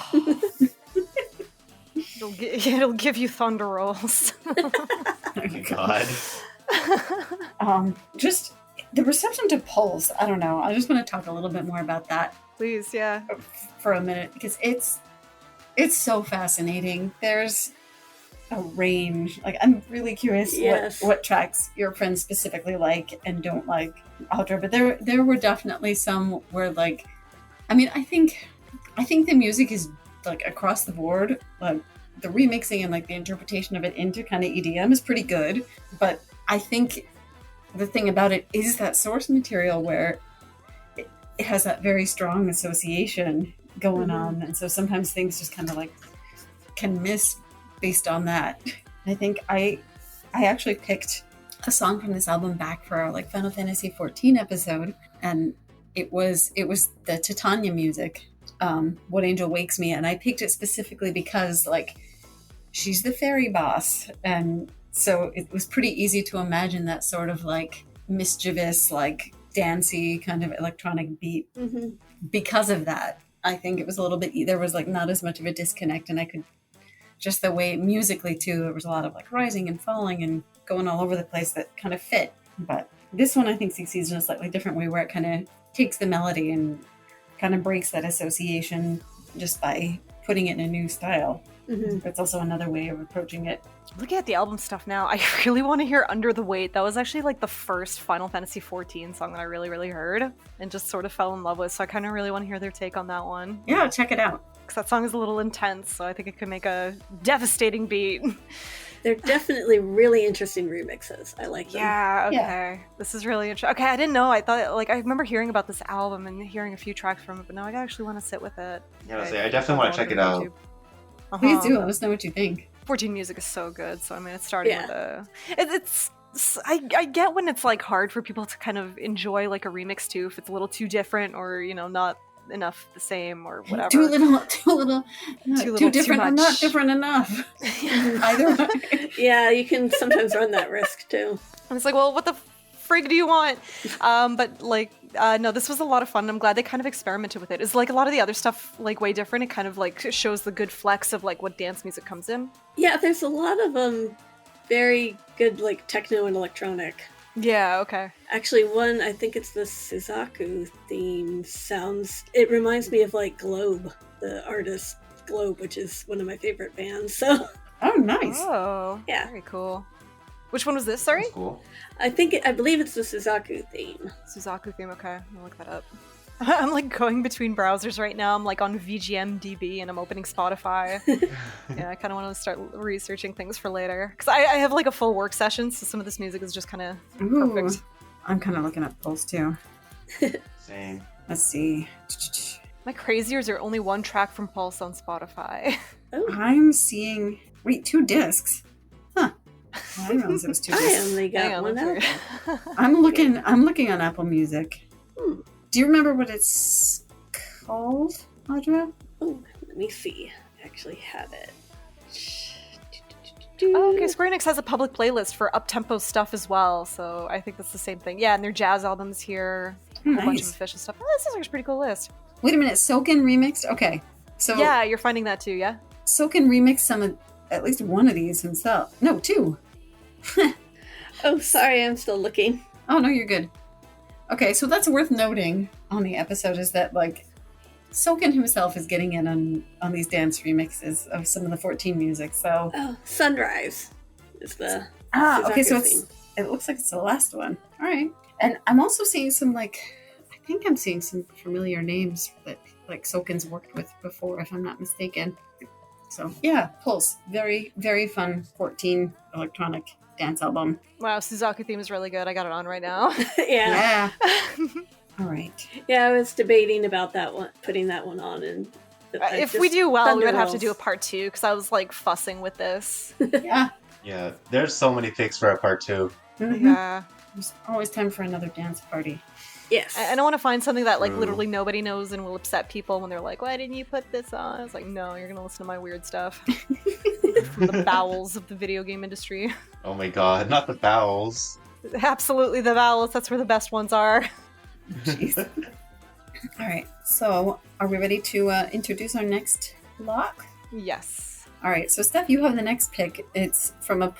It'll give you Thunder Rolls. Oh my god. Just the reception to Pulse. I don't know. I just want to talk a little bit more about that Please, yeah. for a minute, because it's so fascinating. There's a range. Like, I'm really curious Yes. what tracks your friends specifically like and don't like Ultra, but there were definitely some where, like, I mean, I think the music is like across the board, like the remixing and like the interpretation of it into kind of EDM is pretty good, but I think the thing about it is that source material where it has that very strong association going on, and so sometimes things just kind of like can miss based on that. I think I actually picked a song from this album back for our like Final Fantasy 14 episode, and it was the Titania music, What Angel Wakes Me, and I picked it specifically because like she's the fairy boss, and so it was pretty easy to imagine that sort of like mischievous, like dancey kind of electronic beat. Mm-hmm. Because of that, I think it was a little bit, there was like not as much of a disconnect, and I could just the way musically too, there was a lot of like rising and falling and going all over the place that kind of fit. But this one I think succeeds in a slightly different way, where it kind of takes the melody and kind of breaks that association just by putting it in a new style. Mm-hmm. It's also another way of approaching it. Looking at the album stuff now, I really want to hear Under the Weight. That was actually like the first Final Fantasy 14 song that I really, really heard and just sort of fell in love with. So I kind of really want to hear their take on that one. Yeah, check it out. Because that song is a little intense, so I think it could make a devastating beat. They're definitely really interesting remixes. I like them. Yeah, okay. Yeah. This is really interesting. Okay, I didn't know. I thought, like, I remember hearing about this album and hearing a few tracks from it, but now I actually want to sit with it. Yeah, I definitely want to check it out. Please do. Let us know what you think. 14 music is so good, so I mean, it's starting Yeah. with I get when it's like hard for people to kind of enjoy like a remix too, if it's a little too different or, you know, not enough the same or whatever. Too little, too different, too or much. not different enough. Either way. Yeah, you can sometimes run that risk too. And it's like, well, what the frig do you want? But like, no, this was a lot of fun. I'm glad they kind of experimented with it. It's like a lot of the other stuff, like way different. It kind of like shows the good flex of like what dance music comes in. Yeah, there's a lot of very good like techno and electronic. Yeah, okay. Actually, one, I think it's the Suzaku theme sounds, it reminds me of like Globe, the artist Globe, which is one of my favorite bands. So Oh, nice. Oh, Yeah. very cool. Which one was this? Sorry? That's cool. I believe it's the Suzaku theme. Suzaku theme, okay. I'll look that up. I'm like going between browsers right now. I'm like on VGMDB and I'm opening Spotify. Yeah, I kind of want to start researching things for later. Because I have like a full work session, so some of this music is just kind of perfect. I'm kind of looking at Pulse too. Same. Let's see. Am I crazy or is there only one track from Pulse on Spotify? Oh, I'm seeing... Wait, 2 discs? Huh. I didn't realize it was 2 I discs. only got Hang on, one let's out. see. I'm looking on Apple Music. Do you remember what it's called, Audra? Oh, let me see. I actually have it. Oh, okay, Square Enix has a public playlist for up-tempo stuff as well, so I think that's the same thing. Yeah, and their jazz albums here, a whole bunch of official stuff. Oh, this is like a pretty cool list. Wait a minute, Soken remixed? Okay. So Yeah, you're finding that too, yeah? Soken remixed at least one of these himself. No, 2. Oh, sorry, I'm still looking. Oh, no, you're good. Okay, so that's worth noting on the episode is that, like, Soken himself is getting in on these dance remixes of some of the 14 music, so... Oh, Sunrise is the okay, so theme. it looks like it's the last one. All right. And I'm also seeing some, I think I'm seeing some familiar names that, Soken's worked with before, if I'm not mistaken. So, yeah, Pulse. Very, very fun 14 electronic dance album. Wow, Suzaku theme is really good. I got it on right now. Yeah. All right. Yeah, I was debating about that one, putting that one on, and If we do well, we would have to Rolls. do a part 2, because I was, like, fussing with this. Yeah. Yeah, there's so many picks for a part 2. Mhm. Yeah. There's always time for another dance party. Yes. I don't want to find something that, like, True. literally nobody knows and will upset people when they're like, why didn't you put this on? It's like, no, you're going to listen to my weird stuff. From the bowels of the video game industry. Oh my god, not the bowels. Absolutely the bowels. That's where the best ones are. Jeez. All right. So, are we ready to introduce our next block? Yes. All right. So, Steph, you have the next pick. It's from a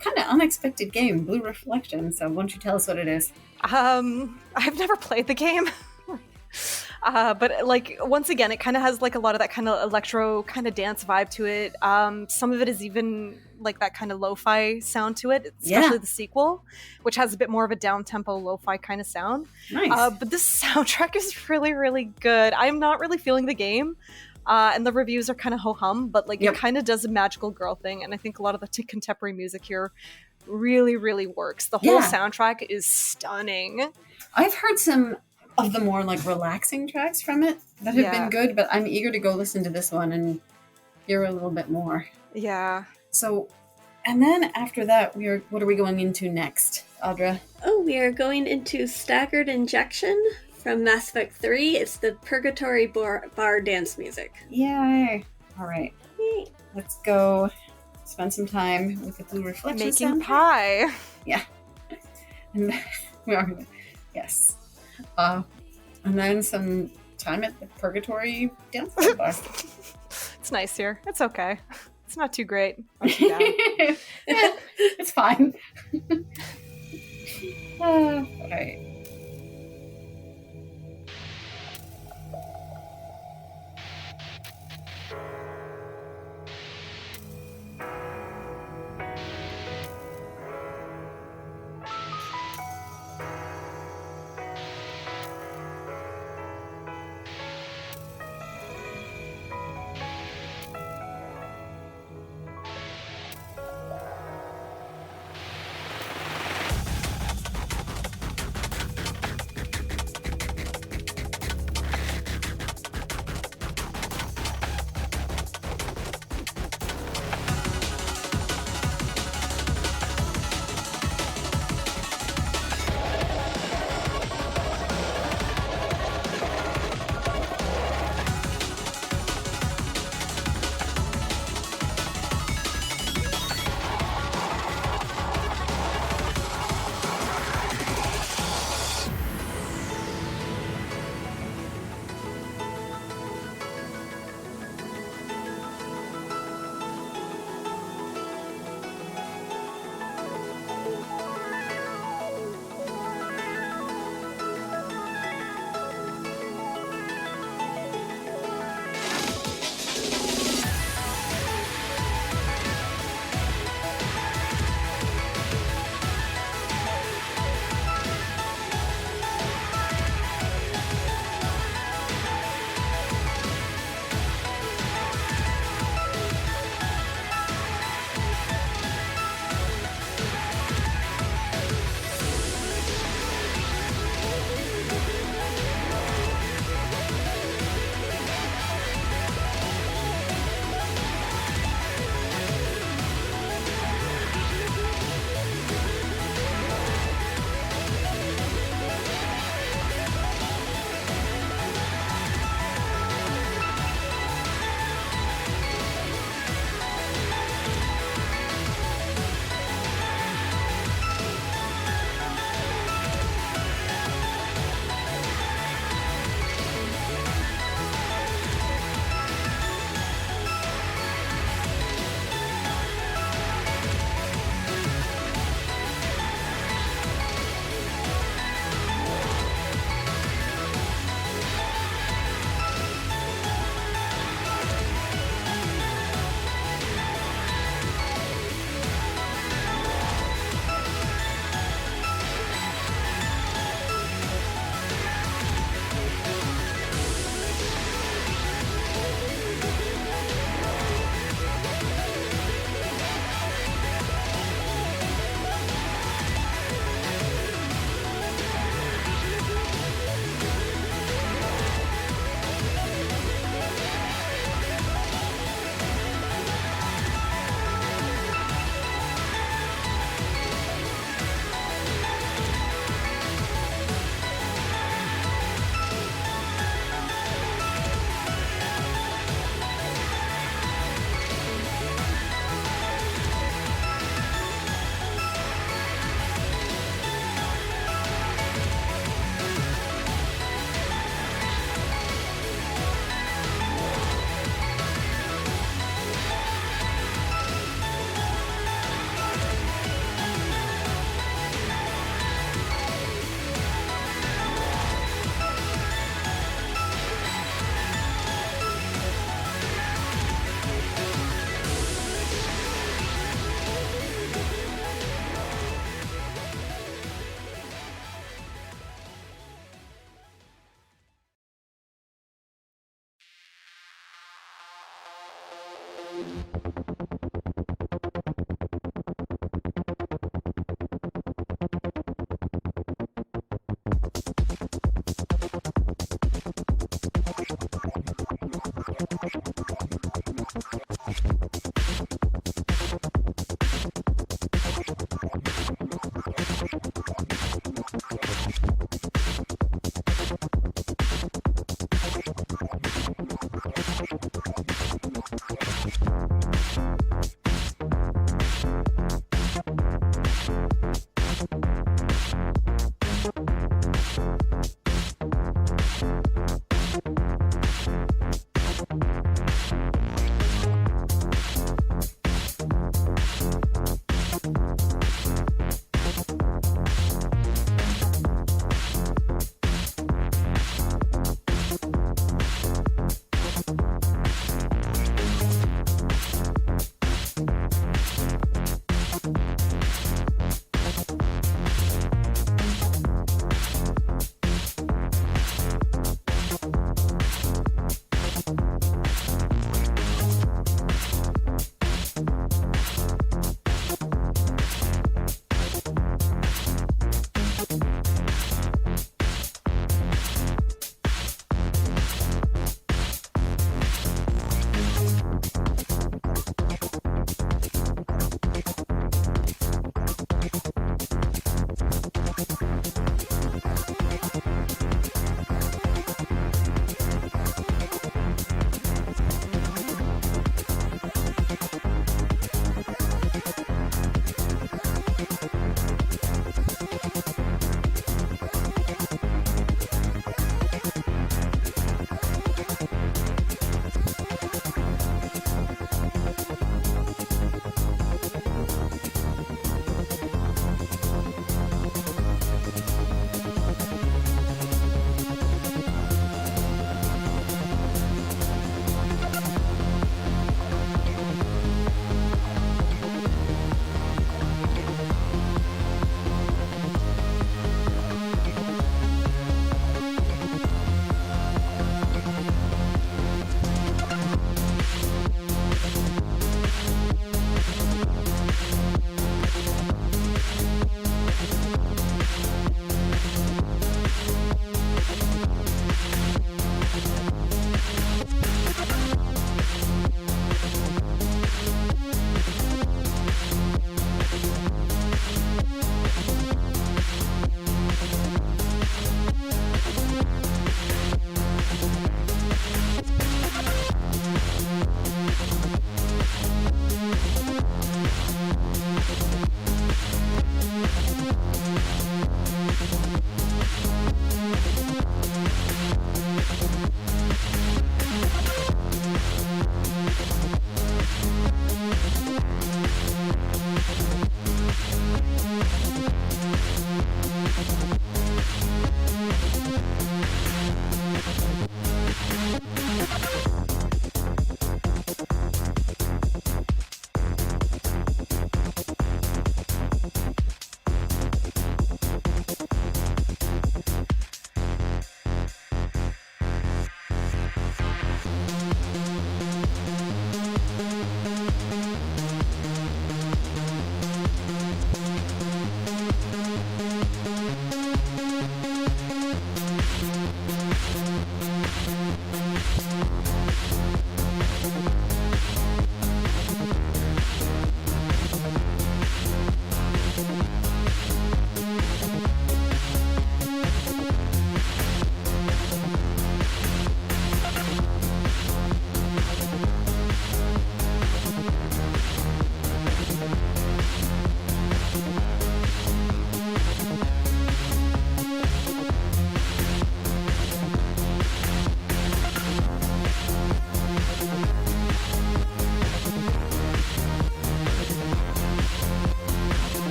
kind of unexpected game, Blue Reflection. So, why don't you tell us what it is? I've never played the game. But like once again, it kind of has like a lot of that kind of electro kind of dance vibe to it. Some of it is even like that kind of lo-fi sound to it, especially the sequel, which has a bit more of a down-tempo lo-fi kind of sound. Nice. But this soundtrack is really, really good. I'm not really feeling the game. And the reviews are kind of ho-hum, but like it kind of does a magical girl thing. And I think a lot of the contemporary music here really, really works. The whole soundtrack is stunning. I've heard some of the more like relaxing tracks from it that have been good, but I'm eager to go listen to this one and hear a little bit more. Yeah. So, and then after that, what are we going into next, Audra? Oh, we are going into Staggered Injection from Mass Effect 3. It's the Purgatory bar dance music. Yay! All right, let's go spend some time with the Blue Reflection Making soundtrack. pie. Yeah. And we are gonna, yes. And then some time at the Purgatory dance bar. It's nice here. It's okay. It's not too great. Not too bad. Yeah, it's fine. All right.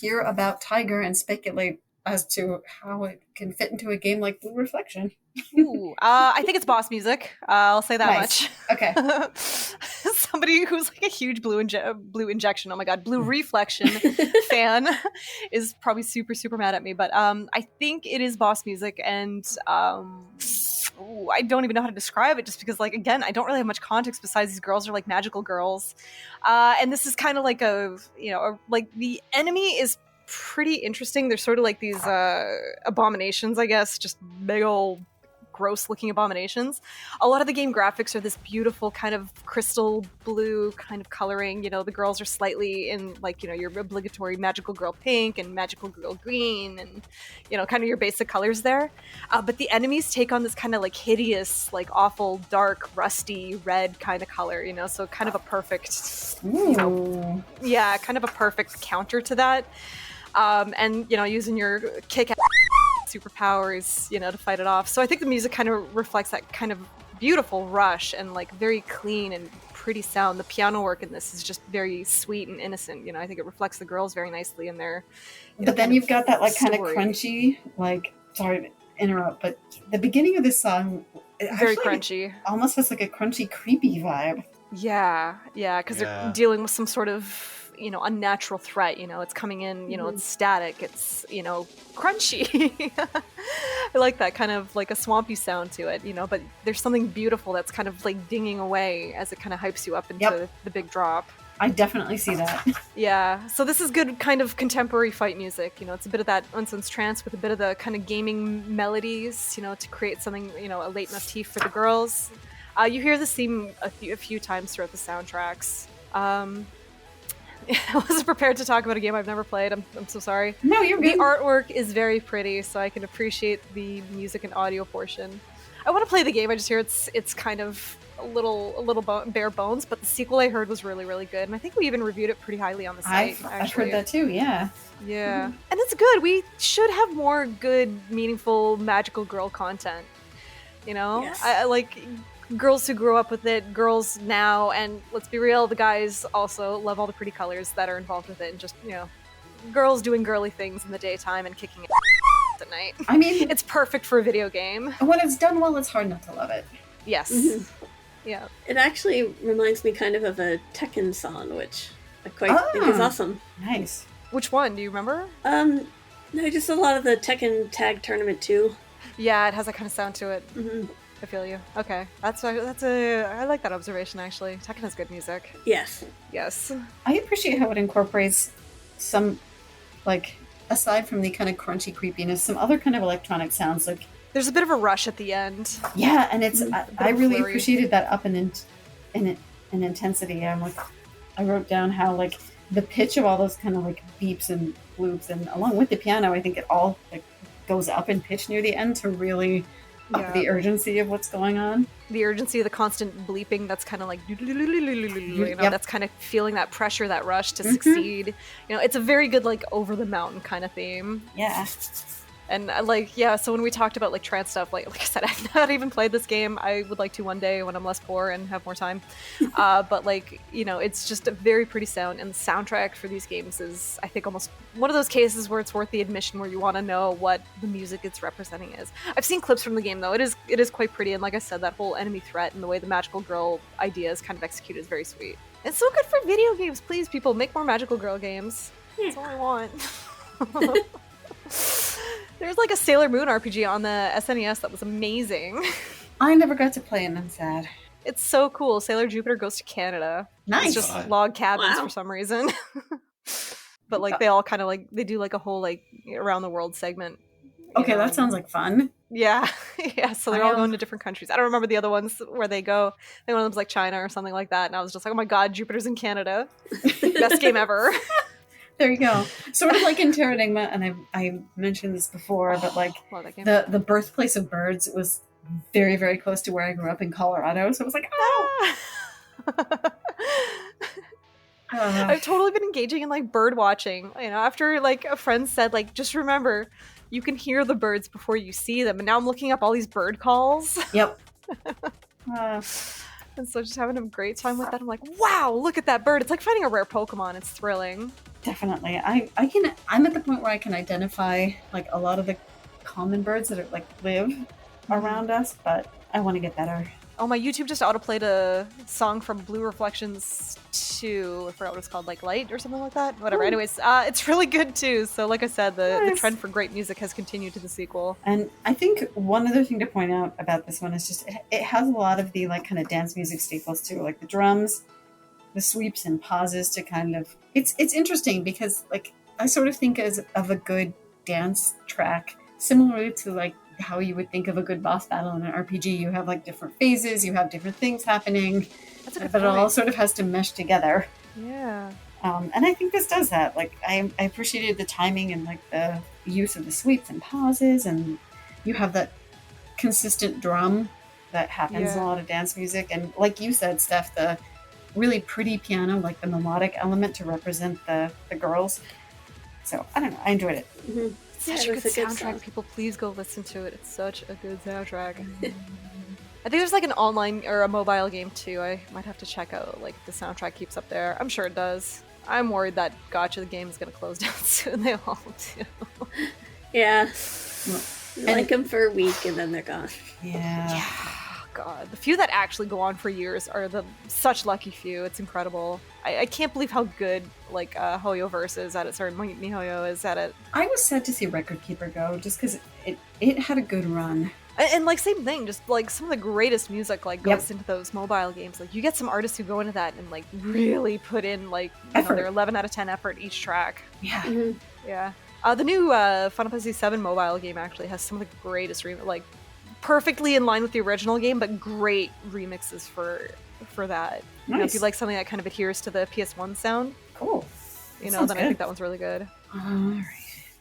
hear about Tiger and speculate as to how it can fit into a game like Blue Reflection. Ooh, I think it's boss music. I'll say that Nice. much. Okay. Somebody who's like a huge blue injection. Oh my god, Blue Reflection fan is probably super mad at me. But I think it is boss music, and ooh, I don't even know how to describe it, just because like again, I don't really have much context besides these girls are like magical girls, and this is kind of like like the enemy is pretty interesting. They're sort of like these abominations, I guess, just big old gross looking abominations. A lot of the game graphics are this beautiful kind of crystal blue kind of coloring. You know, the girls are slightly in like, you know, your obligatory magical girl pink and magical girl green and, you know, kind of your basic colors there. But the enemies take on this kind of like hideous, like awful, dark, rusty red kind of color, you know, so kind of a perfect, you know, yeah, kind of a perfect counter to that. And, you know, using your kick-ass superpowers, you know, to fight it off. So I think the music kind of reflects that kind of beautiful rush and like very clean and pretty sound. The piano work in this is just very sweet and innocent. You know, I think it reflects the girls very nicely in their. But then you've got that like kind of crunchy, like, sorry to interrupt, but the beginning of this song very crunchy, almost has like a crunchy, creepy vibe. Yeah, because they're dealing with some sort of, you know, unnatural threat. You know, it's coming in, you know, it's static, it's, you know, crunchy. I like that kind of like a swampy sound to it, you know, but there's something beautiful that's kind of like dinging away as it kind of hypes you up into the big drop. I definitely see that. Yeah, so this is good kind of contemporary fight music. You know, it's a bit of that unsense trance with a bit of the kind of gaming melodies, you know, to create something, you know, a leitmotif for the girls. You hear this theme a few times throughout the soundtracks. I wasn't prepared to talk about a game I've never played. I'm so sorry. No, you're good. The artwork is very pretty, so I can appreciate the music and audio portion. I want to play the game. I just hear it's kind of a little bare bones, but the sequel I heard was really good, and I think we even reviewed it pretty highly on the site. I've heard that too. Yeah. Yeah, and it's good. We should have more good, meaningful, magical girl content. You know, Yes. I like girls who grew up with it, girls now, and let's be real, the guys also love all the pretty colors that are involved with it, and just, you know, girls doing girly things in the daytime and kicking ass at night. I mean, it's perfect for a video game. When it's done well, it's hard not to love it. Yes. Mhm. Yeah. It actually reminds me kind of a Tekken song, which I quite think is awesome. Nice. Which one? Do you remember? No, just a lot of the Tekken Tag Tournament too. Yeah, it has that kind of sound to it. Mm-hmm. I feel you. Okay, I like that observation actually. Tekken has good music. Yes. Yes. I appreciate how it incorporates some, like, aside from the kind of crunchy creepiness, some other kind of electronic sounds. Like, there's a bit of a rush at the end. Yeah, and it's I really flurry. appreciated that up in intensity. I wrote down how like the pitch of all those kind of like beeps and bloops, and along with the piano, I think it all like goes up in pitch near the end to really up the urgency of what's going on. The urgency of the constant bleeping that's kind of like, you know, that's kind of feeling that pressure, that rush to succeed. You know, it's a very good like over the mountain kind of theme. Yeah. And like, yeah, so when we talked about like trance stuff, like I said, I've not even played this game. I would like to one day when I'm less poor and have more time. But like, you know, it's just a very pretty sound, and the soundtrack for these games is, I think, almost one of those cases where it's worth the admission, where you want to know what the music it's representing is. I've seen clips from the game though. It is quite pretty, and like I said, that whole enemy threat and the way the magical girl idea is kind of executed is very sweet. It's so good for video games. Please, people, make more magical girl games. That's all I want. There's like a Sailor Moon RPG on the SNES that was amazing. I never got to play, and I'm sad. It's so cool. Sailor Jupiter goes to Canada. Nice. It's just log cabins for some reason. But like they all kind of like, they do like a whole like around the world segment. Okay, that sounds like fun. Yeah. Yeah, so they're all going to different countries. I don't remember the other ones where they go. I think one of them's like China or something like that. And I was just like, oh my god, Jupiter's in Canada. Best game ever. There you go. Sort of like in Terra Enigma, and I mentioned this before, but like the birthplace of birds was very, very close to where I grew up in Colorado. So I was like, oh! I've totally been engaging in like bird watching. You know, after like a friend said, like, just remember, you can hear the birds before you see them. And now I'm looking up all these bird calls. Yep. And so just having a great time with that. I'm like, wow, look at that bird. It's like finding a rare Pokemon. It's thrilling. Definitely. I'm at the point where I can identify like a lot of the common birds that are like live around us, but I want to get better. Oh, my YouTube just autoplayed a song from Blue Reflections 2. I forgot what it's called, like Light or something like that. Whatever. Ooh. Anyways, it's really good too. So like I said, the Nice. trend for great music has continued to the sequel. And I think one other thing to point out about this one is just it has a lot of the like kind of dance music staples too, like the drums, the sweeps and pauses to kind of it's interesting because like I sort of think of a good dance track similar to like how you would think of a good boss battle in an RPG. You have like different phases, you have different things happening, That's a good but it all point. sort of has to mesh together. Yeah. And I think this does that. Like I appreciated the timing and like the use of the sweeps and pauses, and you have that consistent drum that happens in a Yeah. lot of dance music. And like you said, Steph, the really pretty piano, like the melodic element to represent the girls. So I don't know, I enjoyed it. Mm-hmm. Such Yeah, a good that's a good soundtrack. song. People, please go listen to it. It's such a good soundtrack. I think there's like an online or a mobile game too. I might have to check out like if the soundtrack keeps up there. I'm sure it does. I'm worried that Gotcha the game is going to close down soon. They all do. Yeah. Well, You like them for a week and then they're gone. Yeah. God, the few that actually go on for years are the such lucky few. It's incredible. I can't believe how good like Hoyoverse is at it. Sorry, MiHoYo is at it. I was sad to see Record Keeper go just because it had a good run. And like same thing, just like some of the greatest music like goes into those mobile games. Like you get some artists who go into that and like really put in like their 11 out of 10 effort each track. Yeah. Mm-hmm. Yeah. The new Final Fantasy VII mobile game actually has some of the greatest like perfectly in line with the original game, but great remixes for that. You know, if you like something that kind of adheres to the PS1 sound, Cool. you know, Sounds then good. I think that one's really good. All right.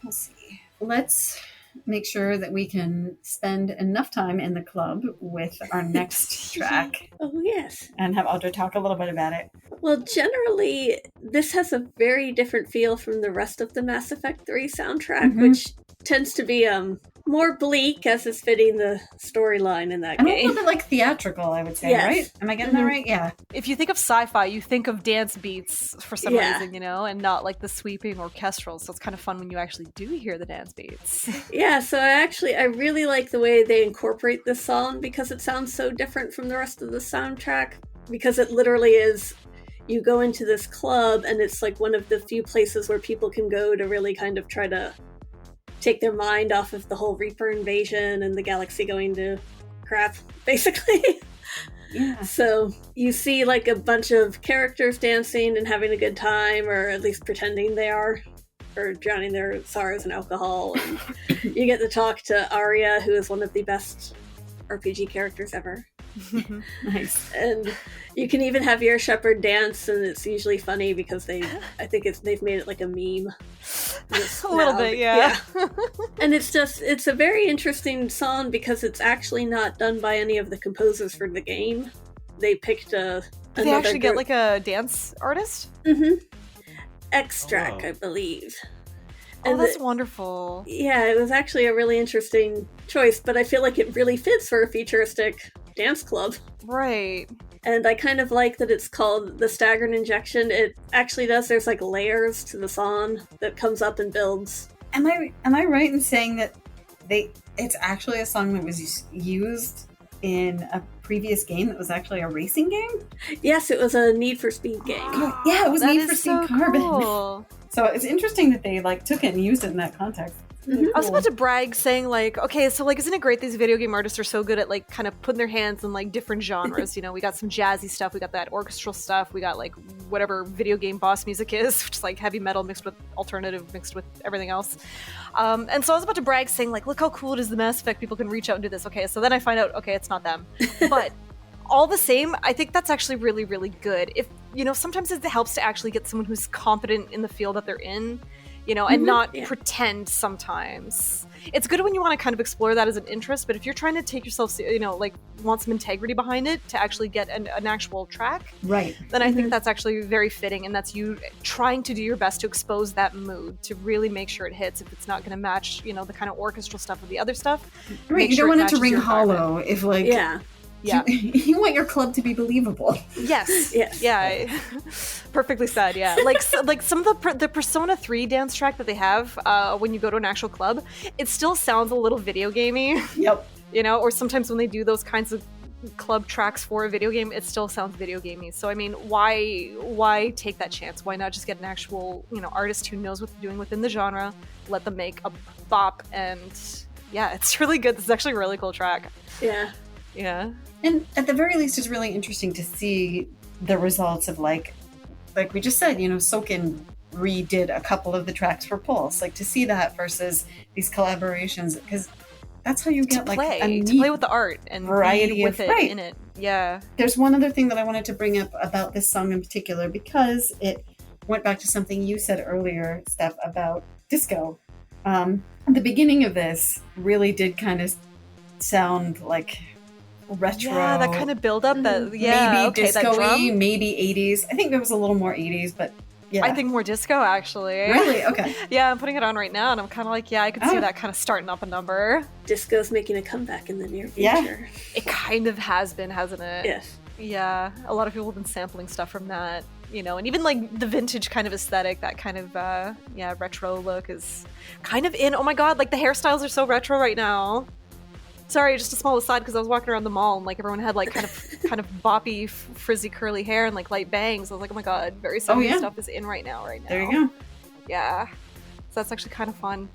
We'll see. Let's make sure that we can spend enough time in the club with our next track Oh, yes. and have Otto talk a little bit about it. Well, generally, this has a very different feel from the rest of the Mass Effect 3 soundtrack, Mhm. which tends to be more bleak as is fitting the storyline in that And a game. little bit like theatrical, I would say, Yes. right? Am I getting that Mhm. right? Yeah. If you think of sci-fi, you think of dance beats for some Yeah. reason, you know, and not like the sweeping orchestral. So it's kind of fun when you actually do hear the dance beats. Yeah, so I really like the way they incorporate this song because it sounds so different from the rest of the soundtrack. Because it literally is, you go into this club and it's like one of the few places where people can go to really kind of try to take their mind off of the whole Reaper invasion and the galaxy going to crap, basically. Yeah. So you see like a bunch of characters dancing and having a good time, or at least pretending they are, or drowning their sorrows in alcohol. And you get to talk to Arya, who is one of the best RPG characters ever. Nice. And you can even have your shepherd dance, and it's usually funny because they've made it like a meme. A little bit, yeah. And it's a very interesting song because it's actually not done by any of the composers for the game. They picked Did they actually get like a dance artist? Ekstrak, Oh, wow. I believe. Oh, And that's wonderful. yeah, it was actually a really interesting choice, but I feel like it really fits for a futuristic dance club. Right. And I kind of like that it's called the Staggered Injection. It actually does, there's like layers to the song that comes up and builds. Am I right in saying that it's actually a song that was used in a previous game that was actually a racing game? Yes, it was a Need for Speed game. Yeah, it was That Need is for Speed so Carbon. cool. So it's interesting that they like took it and used it in that context. Mhm. I was about to brag saying like, okay, so like isn't it great these video game artists are so good at like kind of putting their hands in like different genres, you know, we got some jazzy stuff, we got that orchestral stuff, we got like whatever video game boss music is, which is like heavy metal mixed with alternative mixed with everything else. And so I was about to brag saying like, look how cool it is the Mass Effect people can reach out and do this. Okay, so then I find out, okay, it's not them. But all the same, I think that's actually really, really good. If, you know, sometimes it helps to actually get someone who's competent in the field that they're in, you know, and Mhm. not Yeah. pretend sometimes. It's good when you want to kind of explore that as an interest, but if you're trying to take yourself, you know, like want some integrity behind it to actually get an actual track, Right. then I think Mhm. that's actually very fitting, and that's you trying to do your best to expose that mood, to really make sure it hits. If it's not going to match, you know, the kind of orchestral stuff of the other stuff, Right. make You sure don't it want it to matches ring your environment. hollow if like Yeah. Yeah. You want your club to be believable. Yes. Yes. Yeah. Perfectly said. Yeah. Like some of the Persona 3 dance track that they have when you go to an actual club, it still sounds a little video gamey. Yep. You know, or sometimes when they do those kinds of club tracks for a video game, it still sounds video gamey. So I mean, why take that chance? Why not just get an actual, you know, artist who knows what they're doing within the genre, let them make a bop, and yeah, it's really good. This is actually a really cool track. Yeah. Yeah. And at the very least, it's really interesting to see the results of like we just said, you know, Soken redid a couple of the tracks for Pulse. Like to see that versus these collaborations, because that's how you get to like play with the art and variety be with of it right. in it. Yeah. There's one other thing that I wanted to bring up about this song in particular, because it went back to something you said earlier, Steph, about disco. The beginning of this really did kind of sound like retro. Yeah, that kind of build up. That yeah, maybe okay, that disco-y, drum. maybe 80s. I think there was a little more 80s, but yeah. I think more disco actually. Really? Okay. Yeah, I'm putting it on right now, and I'm kind of like, yeah, I could see that kind of starting up a number. Disco's making a comeback in the near future. Yeah. It kind of has been, hasn't it? Yes. Yeah, a lot of people have been sampling stuff from that, you know, and even like the vintage kind of aesthetic, that kind of retro look is kind of in. Oh my god, like the hairstyles are so retro right now. Sorry, just a small aside, because I was walking around the mall and like everyone had like kind of boppy, frizzy, curly hair and like light bangs. I was like, oh my god, very 70s stuff is in right now. There you go. Yeah, so that's actually kind of fun.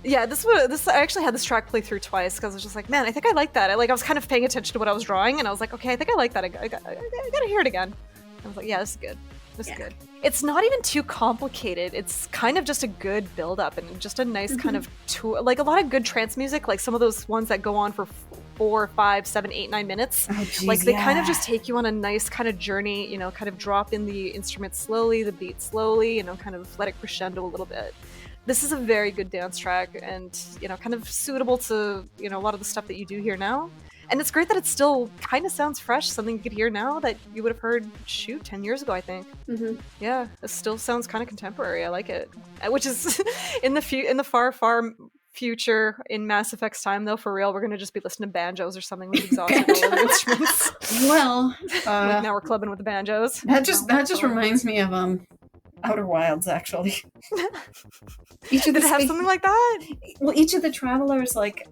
Yeah, this I actually had this track play through twice because I was just like, man, I think I like that. I was kind of paying attention to what I was drawing, and I was like, okay, I think I like that. I gotta hear it again. I was like, yeah, this is good. This is good. It's not even too complicated. It's kind of just a good build-up and just a nice kind of like a lot of good trance music, like some of those ones that go on for 4, 5, 7, 8, 9 minutes. Oh, geez, like they kind of just take you on a nice kind of journey, you know, kind of drop in the instrument slowly, the beat slowly, you know, kind of let it crescendo a little bit. This is a very good dance track and, you know, kind of suitable to, you know, a lot of the stuff that you do hear now. And it's great that it still kind of sounds fresh, something you could hear now that you would have heard, 10 years ago, I think. Mm-hmm. Yeah, it still sounds kind of contemporary. I like it. Which is, in the far, far future, in Mass Effect's time, though, for real, we're going to just be listening to banjos or something with exhausted all the instruments. Well, like now we're clubbing with the banjos. That just reminds me of Outer Wilds, actually. Did it have something like that? Well, each of the travelers, like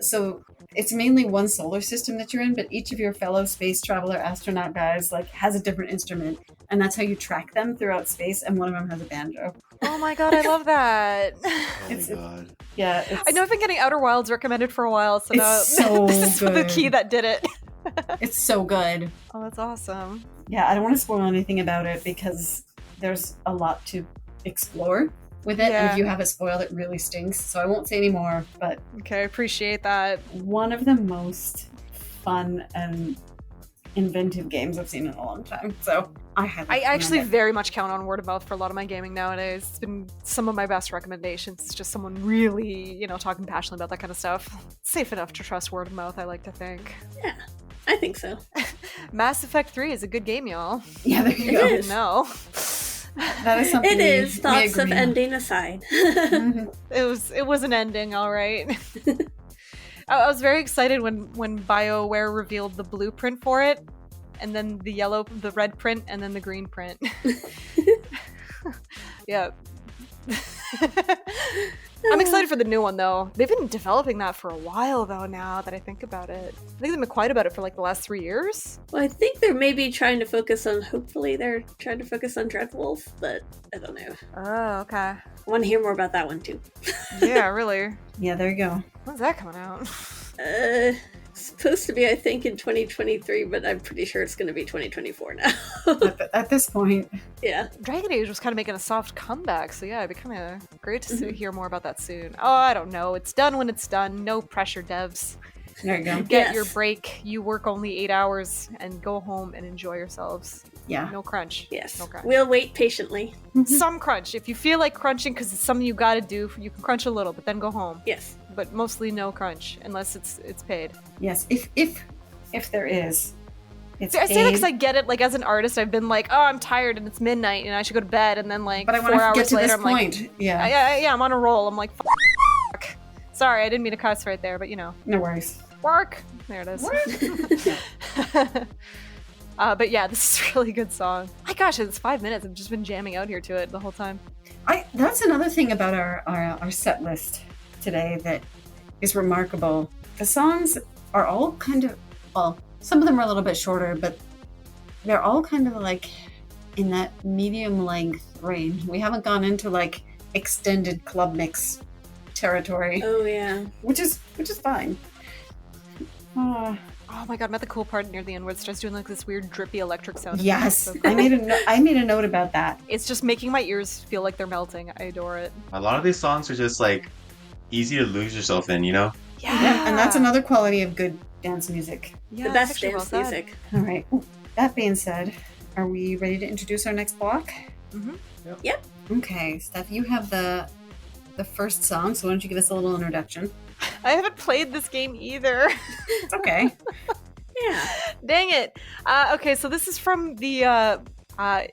so it's mainly one solar system that you're in, but each of your fellow space traveler astronaut guys like has a different instrument, and that's how you track them throughout space. And one of them has a banjo. Oh my god, I love that. Oh my god. Yeah, I know I've been getting Outer Wilds recommended for a while, so now it's so this is good. the key that did it. It's so good. Oh, that's awesome. Yeah, I don't want to spoil anything about it because there's a lot to explore with it, and if you have it spoiled, it really stinks. So I won't say any more, but okay, I appreciate that. One of the most fun and inventive games I've seen in a long time. So I actually very much count on word of mouth for a lot of my gaming nowadays. It's been some of my best recommendations. It's just someone really, you know, talking passionately about that kind of stuff. It's safe enough to trust word of mouth, I like to think. Yeah, I think so. Mass Effect 3 is a good game, y'all. Yeah, there you go. No. That is something it is. Thoughts of ending aside. It was an ending, all right. I was very excited when BioWare revealed the blueprint for it, and then the red print, and then the green print. Yeah. I'm excited for the new one, though. They've been developing that for a while, though, now that I think about it. I think they've been quiet about it for like the last 3 years. Well, I think they're maybe trying to focus on, hopefully they're trying to focus on Dreadwolf, but I don't know. Oh, okay. I want to hear more about that one, too. Yeah, really. Yeah, there you go. When's that coming out? Supposed to be, I think, in 2023, but I'm pretty sure it's going to be 2024 now. At this point. Yeah. Dragon Age was kind of making a soft comeback, so yeah, it'd be kind of great to hear more about that soon. Oh, I don't know. It's done when it's done. No pressure, devs. There you go. Get your break. You work only 8 hours and go home and enjoy yourselves. Yeah. No crunch. Yes. No crunch. We'll wait patiently. Some crunch. If you feel like crunching because it's something you gotta do, you can crunch a little, but then go home. Yes. But mostly no crunch, unless it's paid. Yes, if there is. It's I say that because I get it. Like, as an artist, I've been like, oh, I'm tired and it's midnight and I should go to bed, and then like but I 4 hours get to later, this I'm point. like, yeah, I'm on a roll. I'm like, fuck. Sorry, I didn't mean to cuss right there, but you know. No worries. Work! There it is. But yeah, this is a really good song. My gosh, it's 5 minutes. I've just been jamming out here to it the whole time. That's another thing about our set list today that is remarkable. The songs are all kind of, well, some of them are a little bit shorter, but they're all kind of like in that medium length range. We haven't gone into like extended club mix territory. Oh yeah, which is fine. Oh my god, I'm at the cool part near the end where it starts doing like this weird drippy electric sound. Yes, So I made a note about that. it's just making my ears feel like they're melting. I adore it. A lot of these songs are just like easy to lose yourself in, you know? Yeah, and that's another quality of good dance music. Yeah, the best actually dance well said. music. All right. That being said, are we ready to introduce our next block? Mhm. Yep. Okay, Steph, you have the first song, so why don't you give us a little introduction? I haven't played this game either. It's okay. Yeah. Dang it. Okay, so this is from the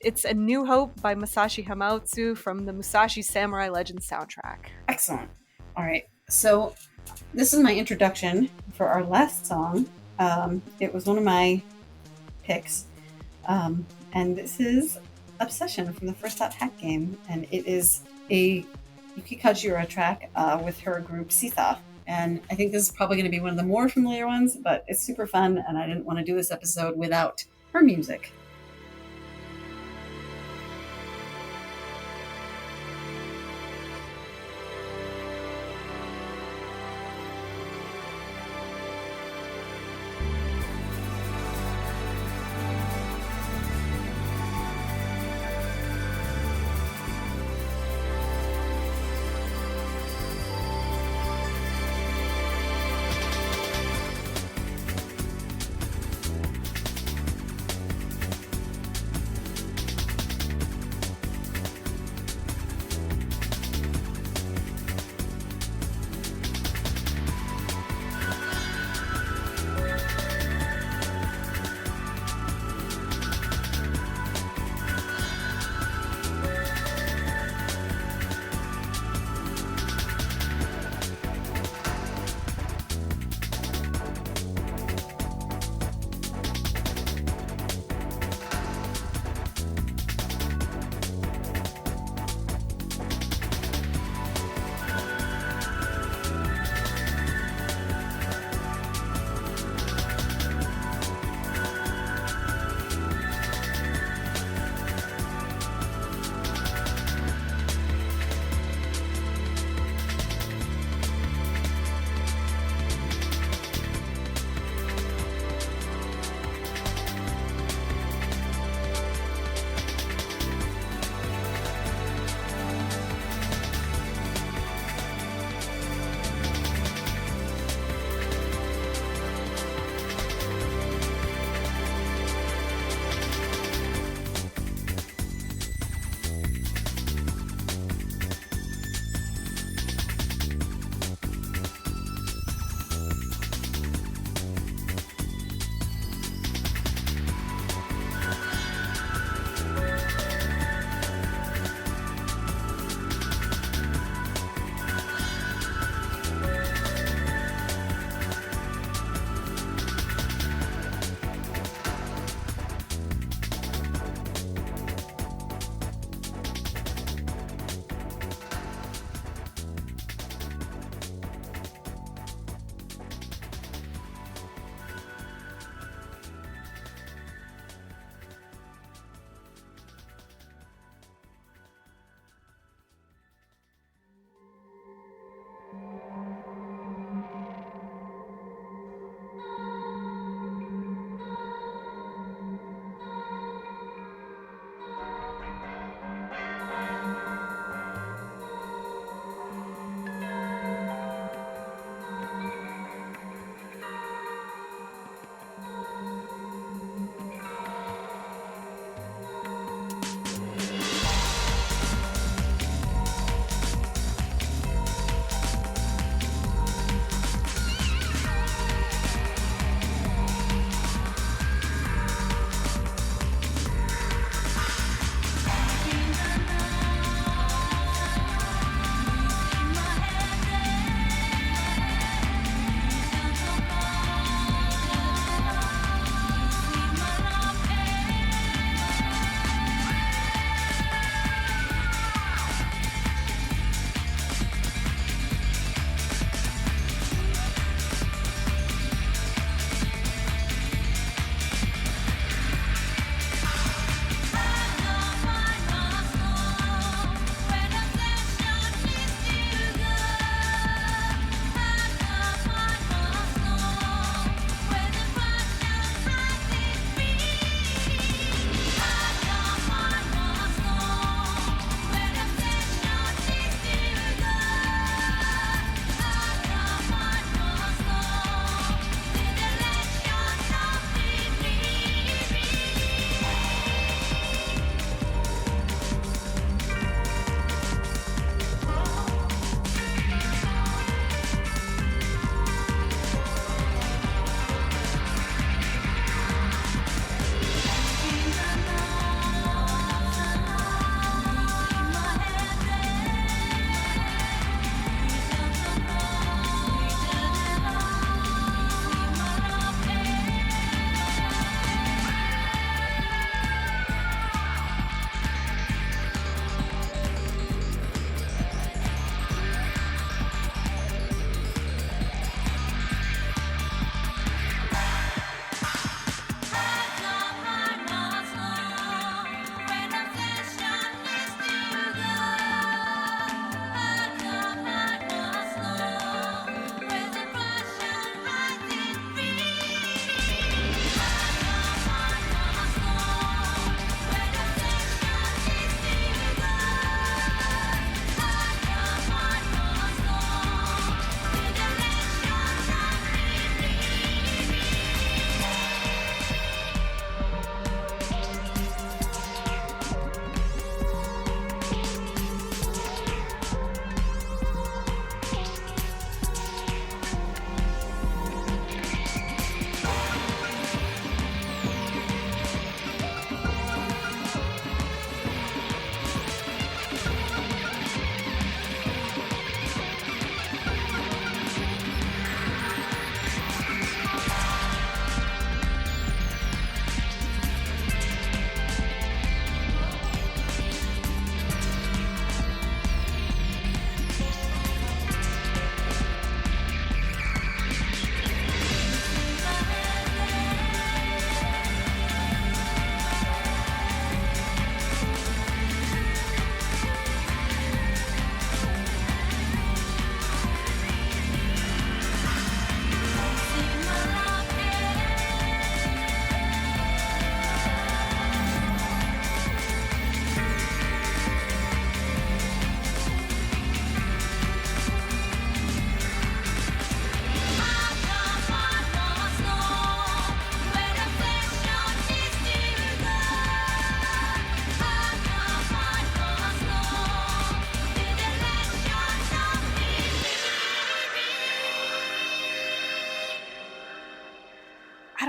it's A New Hope by Masashi Hamauzu from the Musashi Samurai Legends soundtrack. Excellent. All right. So this is my introduction for our last song. It was one of my picks. And this is Obsession from the First Hot Hack game. And it is a Yuki Kajiura track with her group Seethaw. And I think this is probably going to be one of the more familiar ones, but it's super fun, and I didn't want to do this episode without her music.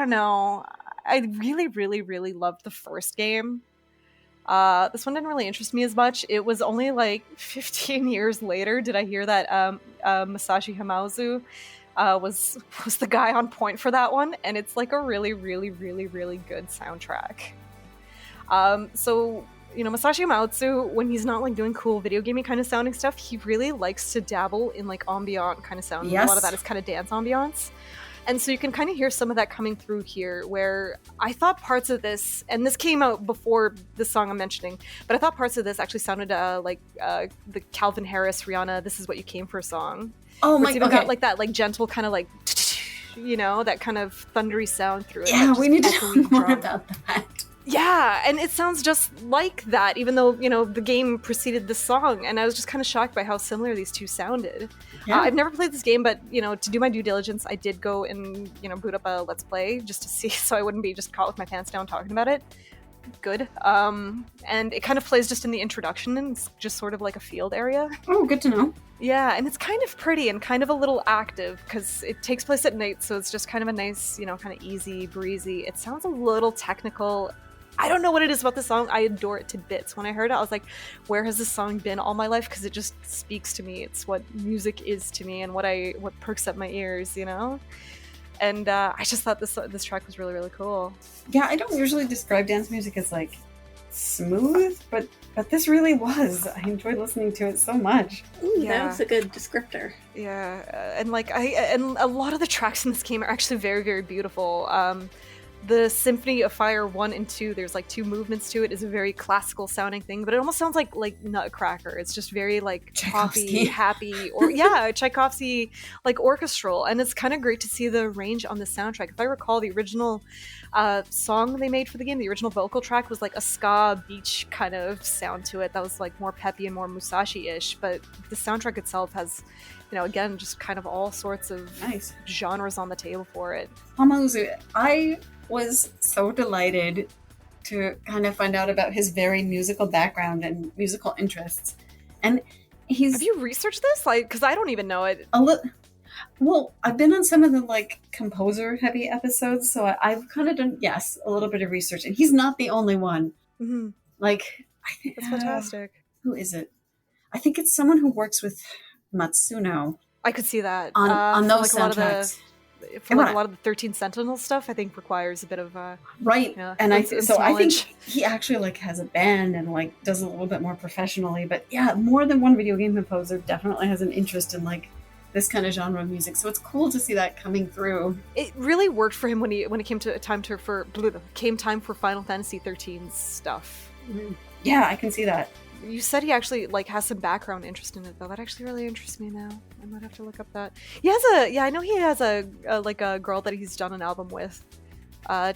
don't know. I really, really, really loved the first game. This one didn't really interest me as much. It was only like 15 years later did I hear that Masashi Hamauzu was the guy on point for that one, and it's like a really, really, really, really good soundtrack. So Masashi Hamauzu, when he's not like doing cool video gamey kind of sounding stuff, he really likes to dabble in like ambient kind of sound. Yes. A lot of that is kind of dance ambiance. And so you can kind of hear some of that coming through here, where I thought parts of this, and this came out before the song I'm mentioning, but I thought parts of this actually sounded like the Calvin Harris Rihanna "This Is What You Came For" song. Oh my! It's even got like that like gentle kind of like that kind of thundery sound through it. Yeah, we need to echoey know more drum. about that. Yeah, and it sounds just like that, even though, the game preceded the song, and I was just kind of shocked by how similar these two sounded. Yeah. I've never played this game, but, to do my due diligence, I did go and, boot up a Let's Play just to see, so I wouldn't be just caught with my pants down talking about it. Good. And it kind of plays just in the introduction, and it's just sort of like a field area. Oh, good to know. Yeah, and it's kind of pretty and kind of a little active, because it takes place at night, so it's just kind of a nice, kind of easy, breezy. It sounds a little technical. I don't know what it is about the song. I adore it to bits. When I heard it, I was like, where has this song been all my life? Because it just speaks to me. It's what music is to me and what perks up my ears, And I just thought this track was really, really cool. Yeah, I don't usually describe dance music as like smooth, but this really was. I enjoyed listening to it so much. Ooh, that was a good descriptor. Yeah, and and a lot of the tracks in this game are actually very, very beautiful. The Symphony of Fire 1 and 2, there's like 2 movements to it, is a very classical sounding thing, but it almost sounds like Nutcracker. It's just very like poppy, happy, or Tchaikovsky, like orchestral, and it's kind of great to see the range on the soundtrack. If I recall, the original song they made for the game, the original vocal track was like a ska beach kind of sound to it that was like more peppy and more Musashi-ish, but the soundtrack itself has, again, just kind of all sorts of nice genres on the table for it. Hamauzu, I was so delighted to kind of find out about his very musical background and musical interests. And Have you researched this? Because I don't even know it. Well, I've been on some of the like composer heavy episodes, so I've kind of done, a little bit of research, and he's not the only one. Mm-hmm. Like, I think that's fantastic. Who is it? I think it's someone who works with Matsuno. I could see that on those soundtracks. A lot of the 13 Sentinel stuff, I think, requires a bit of right. And I think he actually like has a band and like does a little bit more professionally. But yeah, more than one video game composer definitely has an interest in like this kind of genre of music. So it's cool to see that coming through. It really worked for him when it came time for Final Fantasy 13's stuff. Mm-hmm. Yeah, I can see that. You said he actually like has some background interest in it, though. That actually really interests me now. I might have to look up that. I know he has a girl that he's done an album with,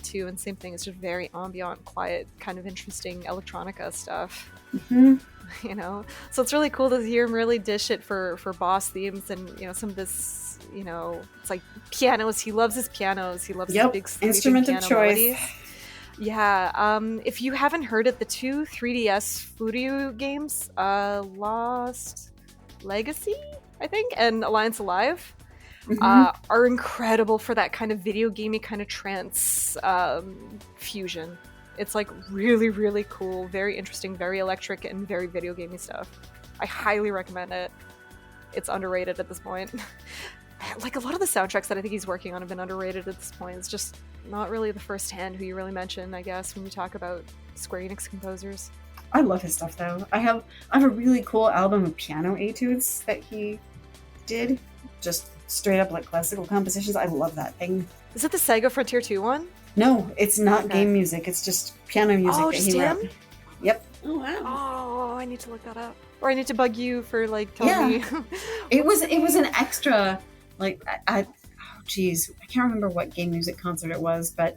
too. And same thing, it's just very ambient, quiet, kind of interesting electronica stuff. Mm-hmm. So it's really cool to hear him really dish it for boss themes and some of this. It's like pianos. He loves his pianos. He loves his big instrument of choice. Melodies. Yeah, if you haven't heard it, the 2 3DS Furyu games, Lost Legacy, I think, and Alliance Alive, are incredible for that kind of video gamey kind of trance fusion. It's like really, really cool, very interesting, very electric, and very video gamey stuff. I highly recommend it. It's underrated at this point. Like a lot of the soundtracks that I think he's working on have been underrated at this point. It's just not really the first hand who you really mention, I guess, when you talk about Square Enix composers. I love his stuff though. I have a really cool album of piano etudes that he did, just straight up like classical compositions. I love that thing. Is it the Sega Frontier 2 one? No, it's not game music. It's just piano music that he wrote. Yep. Oh wow. Oh, I need to look that up. Or I need to bug you for like telling me. It was an extra. Like, I can't remember what game music concert it was, but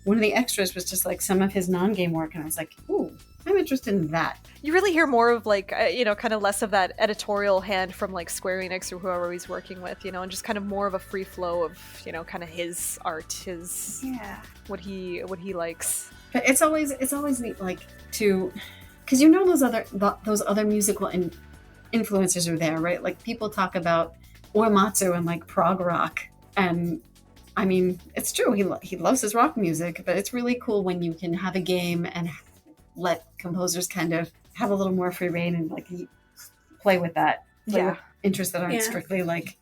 one of the extras was just like some of his non-game work, and I was like, ooh, I'm interested in that. You really hear more of like, kind of less of that editorial hand from like Square Enix or whoever he's working with, and just kind of more of a free flow of, kind of his art, what he likes. But it's always neat, like, to, because those other musical influences are there, right? Like people talk about Uematsu and like prog rock, and I mean, it's true. He loves his rock music, but it's really cool when you can have a game and let composers kind of have a little more free reign and like play with that. Play with interests that aren't strictly like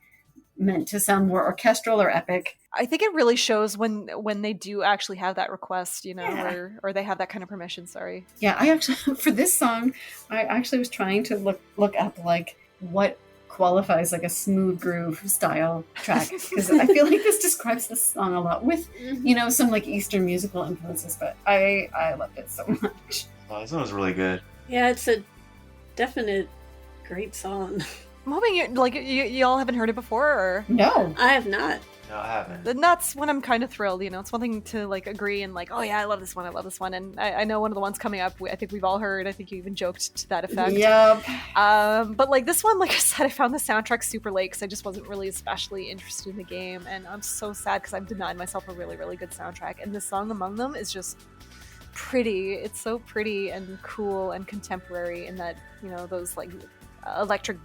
meant to sound more orchestral or epic. I think it really shows when they do actually have that request, you know, or they have that kind of permission. Sorry. Yeah, I actually for this song, I actually was trying to look up like what qualifies like a smooth groove style track, because I feel like this describes this song a lot with you know, some like Eastern musical influences, but I loved it so much. Wow, this one was really good. Yeah, it's a definite great song. I'm hoping you all haven't heard it before, or No, I have not. No, I haven't. then that's when I'm kind of thrilled. You know, it's one thing to like agree and like, oh yeah, I love this one, and I know one of the ones coming up. I think we've all heard. I think you even joked to that effect. Yep. But like this one, like I said, I found the soundtrack super late because I just wasn't really especially interested in the game, and I'm so sad because I've denied myself a really, really good soundtrack. And this song among them is just pretty. It's so pretty and cool and contemporary in that, you know, those like electric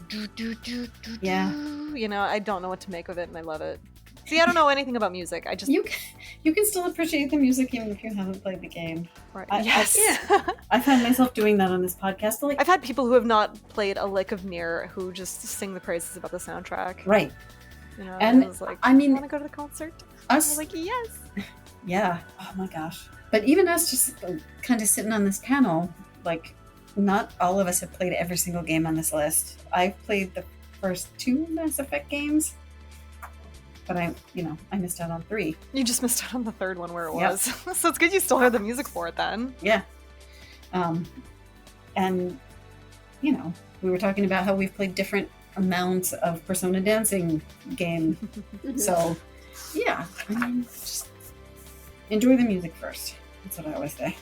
Yeah. you know, I don't know what to make of it, and I love it. See, I don't know anything about music. I just You can still appreciate the music even if you haven't played the game. right. Yes. Yeah. I find myself doing that on this podcast. But like, I've had people who have not played a lick of Nier who just sing the praises about the soundtrack. right. You know, And I was like, I mean, want to go to the concert? I was us, like, yes. yeah. Oh my gosh. But even us just kind of sitting on this panel, like, not all of us have played every single game on this list. I've played the first 2 Mass Effect games, but I missed out on 3. You just missed out on the third one where it Yep. was. So it's good you still heard the music for it then. Yeah. And, you know, we were talking about how we've played different amounts of Persona Dancing game. So, yeah, I mean, just enjoy the music first. That's what I always say.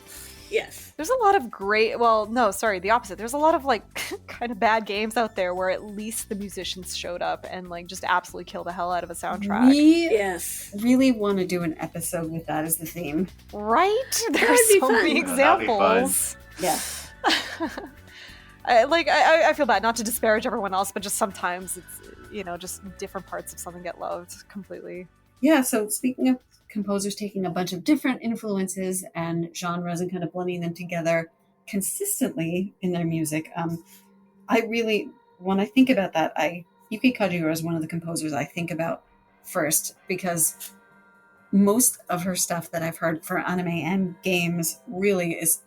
Yes. There's a lot of great, well, no, sorry, the opposite. There's a lot of like kind of bad games out there where at least the musicians showed up and like just absolutely killed the hell out of a soundtrack. We Yes. really want to do an episode with that as the theme. Right? would There's be so fun. many Yeah, that'd be fun. examples. Yeah. I feel bad, not to disparage everyone else, but just sometimes it's, you know, just different parts of something get loved completely. Yeah, so speaking of composers taking a bunch of different influences and genres and kind of blending them together consistently in their music, I really, when I think about that, Yuki Kajiura is one of the composers I think about first, because most of her stuff that I've heard for anime and games really is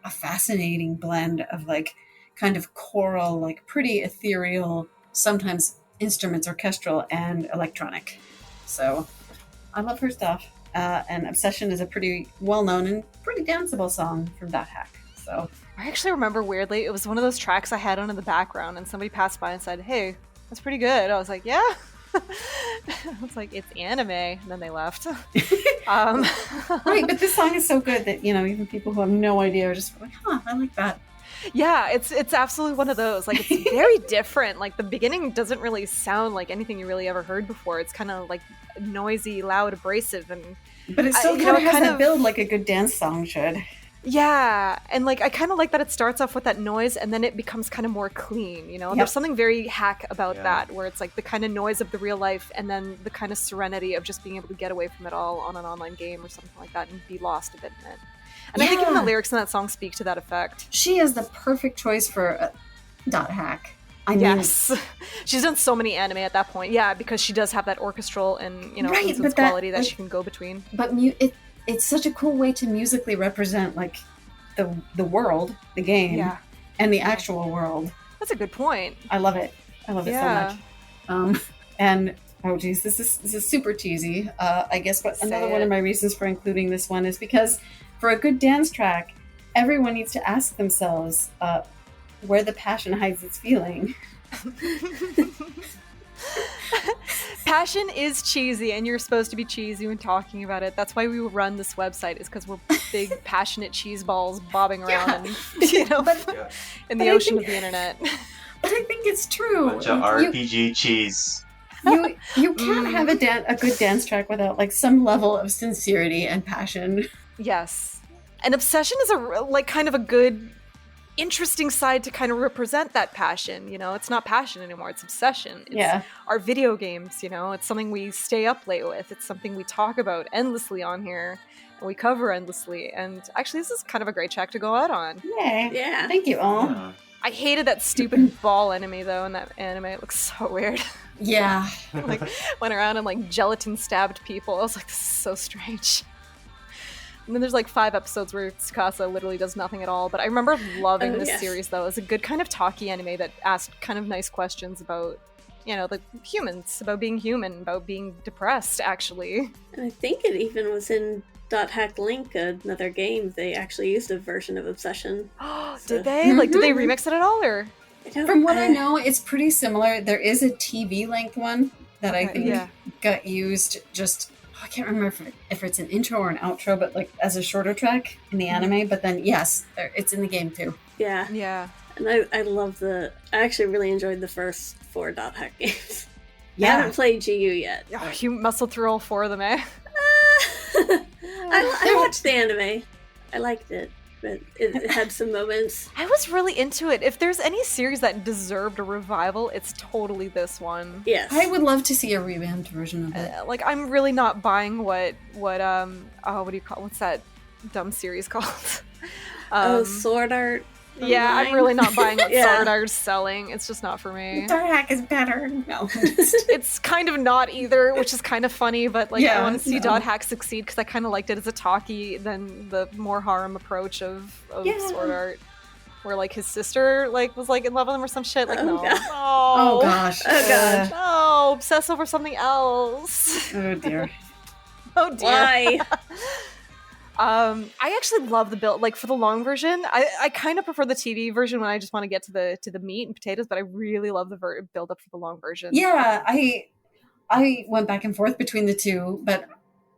a fascinating blend of like kind of choral, like pretty ethereal, sometimes instruments, orchestral and electronic. So I love her stuff. And Obsession is a pretty well-known and pretty danceable song from Dot Hack. So I actually remember weirdly, it was one of those tracks I had on in the background and somebody passed by and said, hey, that's pretty good. I was like, yeah. I was like, it's anime. And then they left. right, but this song is so good that, you know, even people who have no idea are just like, huh, I like that. Yeah, it's absolutely one of those. Like, it's very different. Like, the beginning doesn't really sound like anything you really ever heard before. It's kind of like noisy, loud, abrasive, and but it still kind of has that build like a good dance song should. Yeah, and like I kind of like that it starts off with that noise and then it becomes kind of more clean, you know? Yep. There's something very hack about Yeah. that, where it's like the kind of noise of the real life and then the kind of serenity of just being able to get away from it all on an online game or something like that and be lost a bit in it. And I think even the Yeah. lyrics in that song speak to that effect. She is the perfect choice for Dot Hack. I mean, Yes. She's done so many anime at that point. Yeah, because she does have that orchestral and, you know, Right, influence but that, quality that like- she can go between. but it's such a cool way to musically represent like the world, the game, Yeah. and the actual world. That's a good point. I love it. I love it Yeah. so much. And oh geez, this is super cheesy. I guess Say another one it. of my reasons for including this one is because for a good dance track, everyone needs to ask themselves where the passion hides its feeling. Passion is cheesy, and you're supposed to be cheesy when talking about it. That's why we run this website, is because we're big, passionate cheese balls bobbing around Yeah. and, you know, But- Yeah. in but the I ocean think- of the internet. But I think it's true. Bunch of RPG cheese. You can't have a good dance track without like some level of sincerity and passion. Yes. And Obsession is like kind of a good interesting side to kind of represent that passion. You know, it's not passion anymore, it's obsession. It's Yeah. our video games, you know, it's something we stay up late with. It's something we talk about endlessly on here and we cover endlessly. And actually, this is kind of a great check to go out on. Yay. Yeah. Thank you all. Yeah. I hated that stupid ball enemy though in that anime. It looks so weird. Yeah. Like went around and like gelatin stabbed people. I was like, this is so strange. And then there's like 5 episodes where Tsukasa literally does nothing at all. But I remember loving this series though. It was a good kind of talky anime that asked kind of nice questions about, you know, the humans, about being human, about being depressed actually. And I think it even was in Dot Hack Link, another game. They actually used a version of Obsession. Did they? Like, did they remix it at all, or? From what I know, it's pretty similar. There is a TV length one that I think got used just, I can't remember if it's an intro or an outro, but like as a shorter track in the anime. But then, yes, it's in the game too. Yeah. Yeah. And I love I actually really enjoyed the first 4 Dot Hack games. Yeah. I haven't played GU yet. Oh, you muscled through all 4 of them, eh? I watched the anime. I liked it, but it had some moments. I was really into it. If there's any series that deserved a revival, it's totally this one. Yes. I would love to see a revamped version of it. Like, I'm really not buying what what do you call, what's that dumb series called? Sword Art. Yeah, Online. I'm really not buying what Yeah. Sword Art's selling. It's just not for me. Dot Hack is better. No. It's kind of not either, which is kind of funny, but like I want to see no. Dot Hack succeed because I kind of liked it as a talkie than the more harem approach of Sword Art, where like his sister like was like in love with him or some shit. Like no, God. Oh gosh. Oh, God. no, obsess over something else. Oh dear. Oh dear. Why? I actually love the build. Like for the long version, I kind of prefer the TV version when I just want to get to the meat and potatoes. But I really love the build up for the long version. Yeah, I went back and forth between the two, but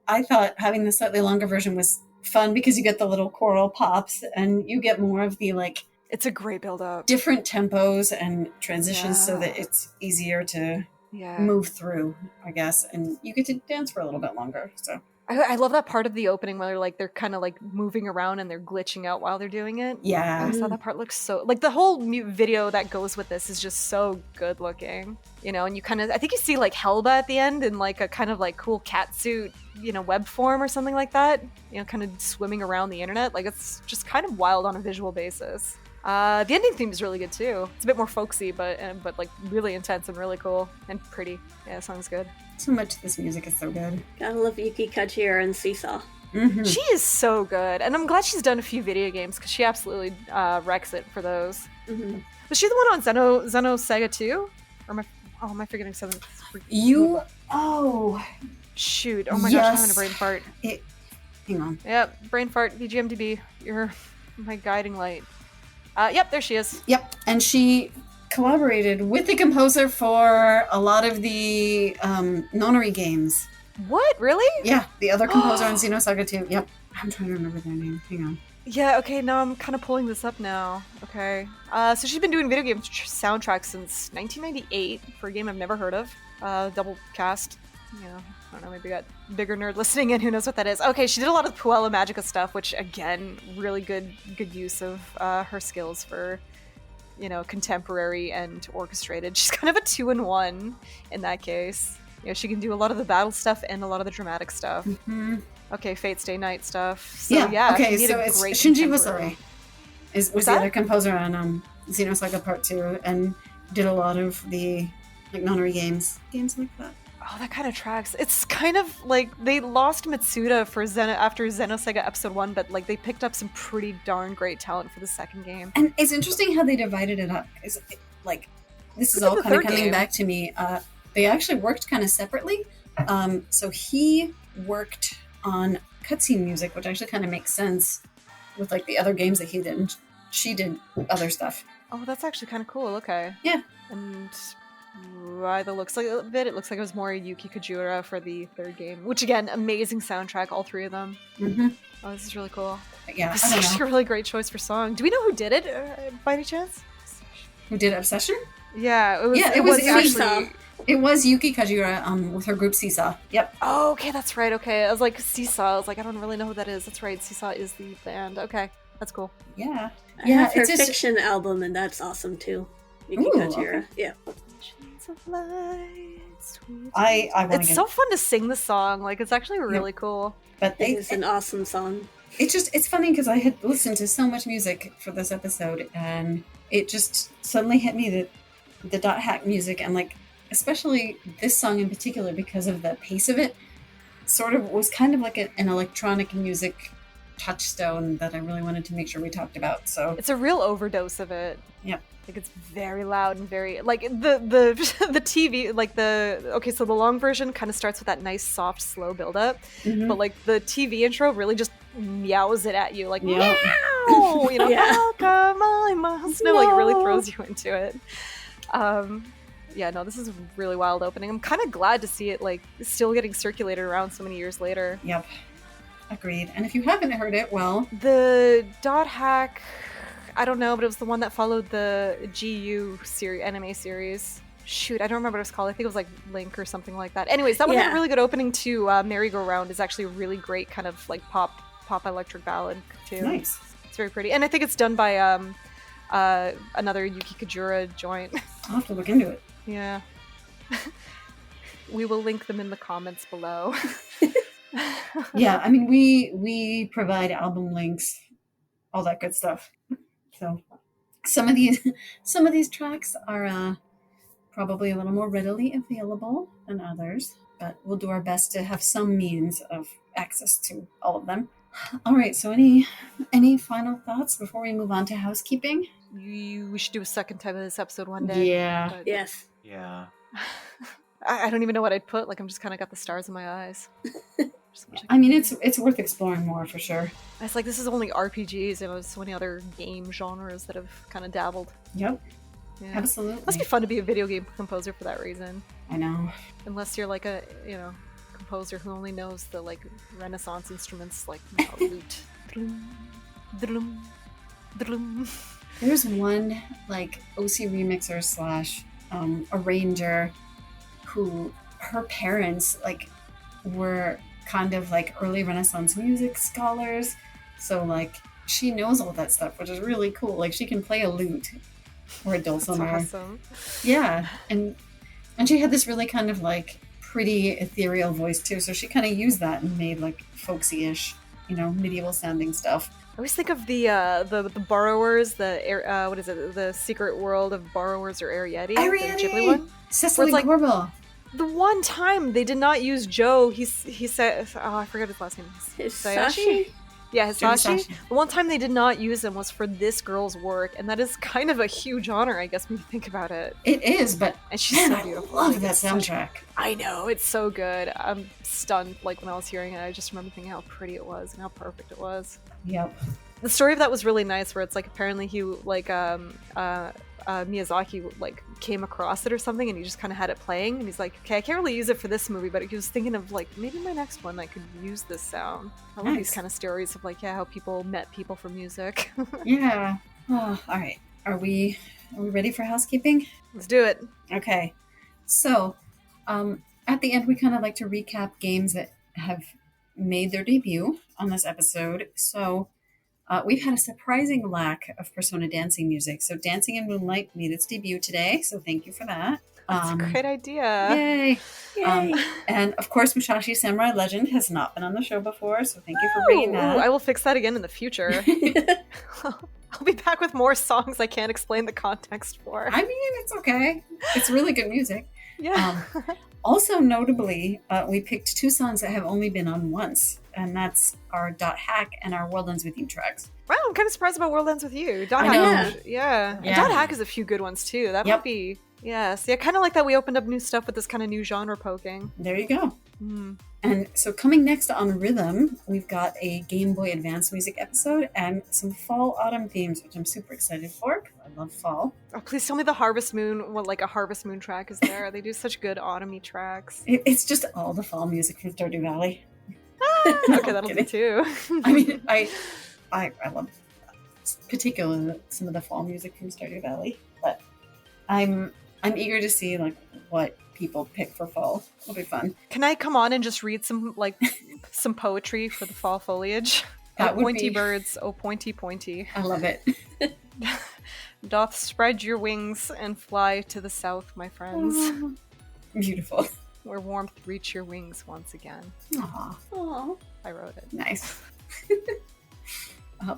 I thought having the slightly longer version was fun because you get the little choral pops and you get more of the like It's a great build up. different tempos and transitions so Yeah. that it's easier to Yeah. move through, I guess, and you get to dance for a little bit longer. So I love that part of the opening where they're kind of like moving around and they're glitching out while they're doing it. I yeah. just thought that part looks so like the whole video that goes with this is just so good looking, you know. And you kind of I think you see like Helba at the end in like a kind of like cool catsuit, you know, web form or something like that, you know, kind of swimming around the internet. Like it's just kind of wild on a visual basis. The ending theme is really good too. It's a bit more folksy, but like really intense and really cool and pretty. Yeah, it sounds good. So much of this music is so good. Gotta love Yuki, Kajiura, and Seesaw. Mm-hmm. She is so good, and I'm glad she's done a few video games because she absolutely wrecks it for those. Mm-hmm. Was she the one on Zeno Sega too? Or am I forgetting something? Shoot! Oh my gosh, I'm having a brain fart. Hang on. Yep, brain fart. BGMDB, you're my guiding light. Yep, there she is. Yep, and she collaborated with the composer for a lot of the Nonary games. What? Really? Yeah, the other composer on Xenosaga 2. Yep. I'm trying to remember their name. Hang on. Yeah, okay, now I'm kind of pulling this up now. Okay. So she's been doing video game soundtracks since 1998 for a game I've never heard of. Double cast. You know, I don't know, maybe got bigger nerd listening in, who knows what that is. Okay, she did a lot of Puella Magica stuff, which again, really good use of her skills for, you know, contemporary and orchestrated. She's kind of a 2-in-1 in that case. You know, she can do a lot of the battle stuff and a lot of the dramatic stuff. Mm-hmm. Okay, Fate Stay Night stuff. So yeah, okay, she did so a it's great Shinji contemporary. Wasari was that? the other composer on Xenosaga Part 2 and did a lot of the like Nonary games like that. Oh, that kind of tracks. It's kind of like they lost Mitsuda for after Xenosaga Episode 1, but like they picked up some pretty darn great talent for the second game. And it's interesting how they divided it up. Like this is Look at all the kind of third coming game. back to me. They actually worked kind of separately. So he worked on cutscene music, which actually kind of makes sense with like the other games that he did. And she did other stuff. Oh, that's actually kind of cool. Okay. Yeah. And by the looks of it, it looks like it was more Yuki Kajiura for the third game, which again, amazing soundtrack, all 3 of them. Mm-hmm. Oh, this is really cool. Yeah, This I is don't actually know. a really great choice for song. Do we know who did it by any chance? Who did Obsession? Yeah, it was. Yeah, it was Seesaw. actually. It was Yuki Kajiura with her group Seesaw. Yep. Oh, okay, that's right. Okay, I was like Seesaw. I was like, I don't really know who that is. That's right. Seesaw is the band. Okay. That's cool. Yeah. I Yeah, have her it's just- fiction album, and that's awesome too. Yuki Ooh, Kajiura. okay. Yeah. Visions of light, sweet I want to It's get so fun to sing the song. Like, it's actually really cool. but It is an awesome song. it's funny because I had listened to so much music for this episode, and it just suddenly hit me that the dot hack music, and like especially this song in particular because of the pace of it, sort of was kind of like an electronic music touchstone that I really wanted to make sure we talked about. So It's a real overdose of it. Yep. Like, it's very loud and very like the the TV, like so the long version kind of starts with that nice soft slow build up, mhm. but like the TV intro really just meows it at you, like Yeah. meow, you know, Yeah. welcome, I must know, like it really throws you into it. Yeah, no, this is a really wild opening. I'm kind of glad to see it like still getting circulated around so many years later. Yep. Agreed. And if you haven't heard it, well, The dot hack, I don't know, but it was the one that followed the GU series, anime series. Shoot, I don't remember what it was called. I think it was like Link or something like that. Anyways, that one had a Yeah. really good opening too. Merry-Go-Round is actually a really great kind of like pop electric ballad too. nice. It's very pretty, and I think it's done by another Yuki Kajiura joint. I'll have to look into it. Yeah. We will link them in the comments below. Yeah, I mean we provide album links, all that good stuff. So some of these tracks are probably a little more readily available than others, but we'll do our best to have some means of access to all of them. All right, so any final thoughts before we move on to housekeeping? We should do a second time of this episode one day. Yeah. but- Yes. Yeah. I don't even know what I'd put. Like, I'm just kind of got the stars in my eyes. Just wish I I mean, it's worth exploring more for sure. It's like, this is only RPGs, and there's so many other game genres that have kind of dabbled. Yep, Yeah. absolutely. Must be fun to be a video game composer for that reason. I know. Unless you're like a, composer who only knows the like Renaissance instruments like lute. Drum, drum, drum. There's one like OC remixer slash arranger who her parents like were kind of like early Renaissance music scholars, so like she knows all that stuff, which is really cool. Like she can play a lute or a That's dulcimer. awesome. Yeah, and she had this really kind of like pretty ethereal voice too, so she kind of used that and made like folksy-ish, medieval sounding stuff. I always think of the borrowers, what is it? The Secret World of Borrowers or Arietti, the Ghibli one. Cecily like- Corbel. The one time they did not use Joe, he said, oh, I forgot his last name. Hisashi? Yeah, Hisashi. Hisashi. The one time they did not use him was for this girl's work, and that is kind of a huge honor, I guess, when you think about it. It is, but And she's man, so I beautiful. love Like, that it's such- soundtrack. I know, it's so good. I'm stunned. Like, when I was hearing it, I just remember thinking how pretty it was and how perfect it was. Yep. The story of that was really nice, where it's like apparently he like Miyazaki like came across it or something, and he just kind of had it playing, and he's like, okay, I can't really use it for this movie, but he was thinking of like maybe my next one I could use this sound. I love these Nice. kind of stories of like, yeah, how people met people for music. Yeah. Oh, all right. Are we ready for housekeeping? Let's do it. Okay. So, at the end, we kind of like to recap games that have made their debut on this episode. So, we've had a surprising lack of Persona dancing music. So, Dancing in Moonlight made its debut today. So, thank you for that. That's a great idea. Yay! Yay. And of course, Musashi Samurai Legend has not been on the show before. So, thank you for bringing Ooh, that. I will fix that again in the future. I'll be back with more songs I can't explain the context for. I mean, it's okay. It's really good music. Yeah. Also, notably, we picked two songs that have only been on once, and that's our Dot Hack and our World Ends With You tracks. Wow, I'm kind of surprised about World Ends With You. Dot I Hack, know. yeah. And Yeah. Dot Hack has a few good ones too. That Yep. might be, yeah. See, I kind of like that we opened up new stuff with this kind of new genre poking. There you go. Mm. And so, coming next on Rhythm, we've got a Game Boy Advance music episode and some fall autumn themes, which I'm super excited for because I love fall. Oh, please tell me the Harvest Moon, like a Harvest Moon track is there. They do such good autumny tracks. It's just all the fall music from Stardew Valley. Okay, that'll do kidding. too. I mean, I love particularly some of the fall music from Stardew Valley, but I'm eager to see like what people pick for fall. It'll be fun. Can I come on and just read some some poetry for the fall foliage? That would pointy be- birds, oh pointy pointy. I love it. Doth spread your wings and fly to the south, my friends, Beautiful. where warmth reach your wings once again. Aw, Aw. I wrote it. nice.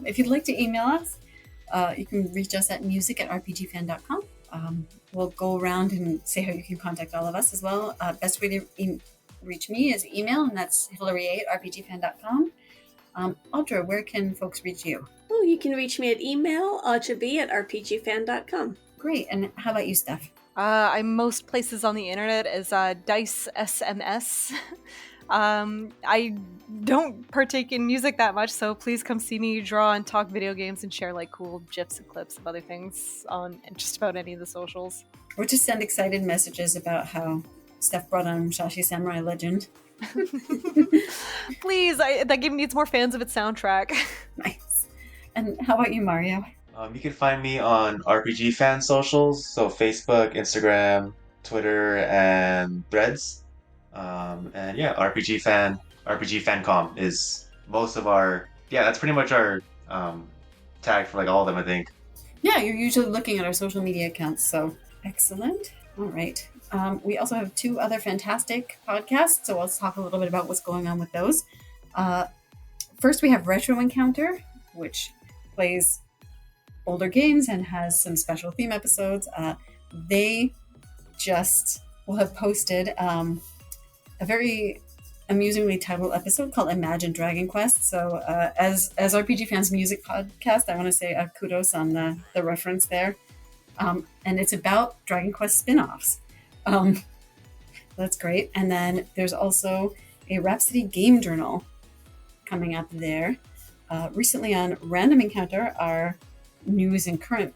If you'd like to email us, you can reach us at music@rpgfan.com. We'll go around and say how you can contact all of us as well. Best way to reach me is email, and that's Hilary8@rpgfan.com. Audra, where can folks reach you? Oh, you can reach me at email, audreb@rpgfan.com. Great. And how about you, Steph? I'm most places on the internet as Dice SMS. I don't partake in music that much, so please come see me draw and talk video games and share like cool gifs and clips of other things on just about any of the socials. Or just send excited messages about how Steph brought on Musashi Samurai Legend. Please, that game needs more fans of its soundtrack. Nice. And how about you, Mario? You can find me on RPG Fan socials, so Facebook, Instagram, Twitter, and Threads. And yeah, RPG Fancom is most of our, that's pretty much our tag for like all of them, I think. Yeah, you're usually looking at our social media accounts, so excellent. All right. We also have 2 other fantastic podcasts, so let's talk a little bit about what's going on with those. First, we have Retro Encounter, which plays older games and has some special theme episodes. They just will have posted a very amusingly titled episode called Imagine Dragon Quest. So as RPG Fans Music Podcast, I want to say kudos on the reference there. And it's about Dragon Quest spin-offs. That's great. And then there's also a Rhapsody Game Journal coming up there. Recently on Random Encounter, our news and current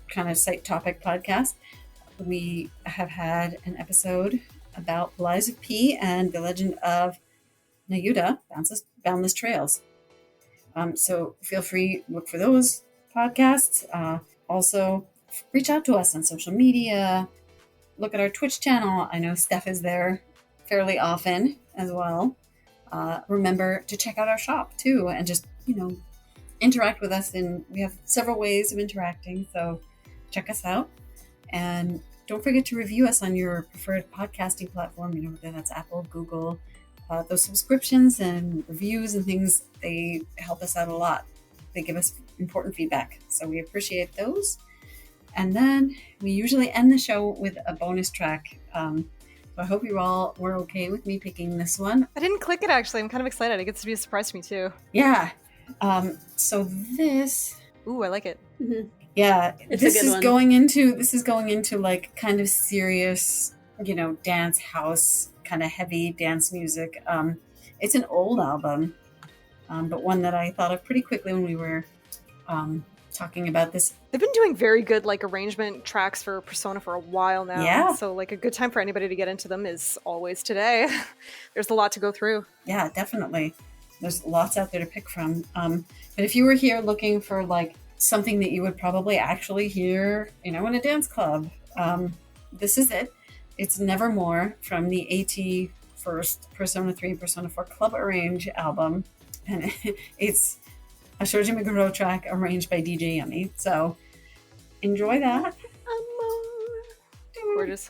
kind of site topic podcast, we have had an episode about the lives of P and the legend of Nayuta, Boundless Trails. So feel free to look for those podcasts. Also, reach out to us on social media. Look at our Twitch channel. I know Steph is there fairly often as well. Remember to check out our shop too, and just, interact with us. And we have several ways of interacting, so check us out. And don't forget to review us on your preferred podcasting platform, whether that's Apple, Google. Those subscriptions and reviews and things, they help us out a lot. They give us important feedback, so we appreciate those. And then we usually end the show with a bonus track. So I hope you all were okay with me picking this one. I didn't click it actually. I'm kind of excited. It gets to be a surprise to me too. Yeah. So this. Ooh, I like it. Mm-hmm. Yeah, It's this a good is one. going into like kind of serious, dance house, kind of heavy dance music. It's an old album, but one that I thought of pretty quickly when we were talking about this. They've been doing very good arrangement tracks for Persona for a while now. Yeah. So a good time for anybody to get into them is always today. There's a lot to go through. Yeah, definitely. There's lots out there to pick from. But if you were here looking for something that you would probably actually hear, in a dance club, this is it. It's Nevermore from the first Persona 3 and Persona 4 Club Arrange album. And it's a Shoji Meguro track arranged by DJ Yummy. So enjoy that. Gorgeous.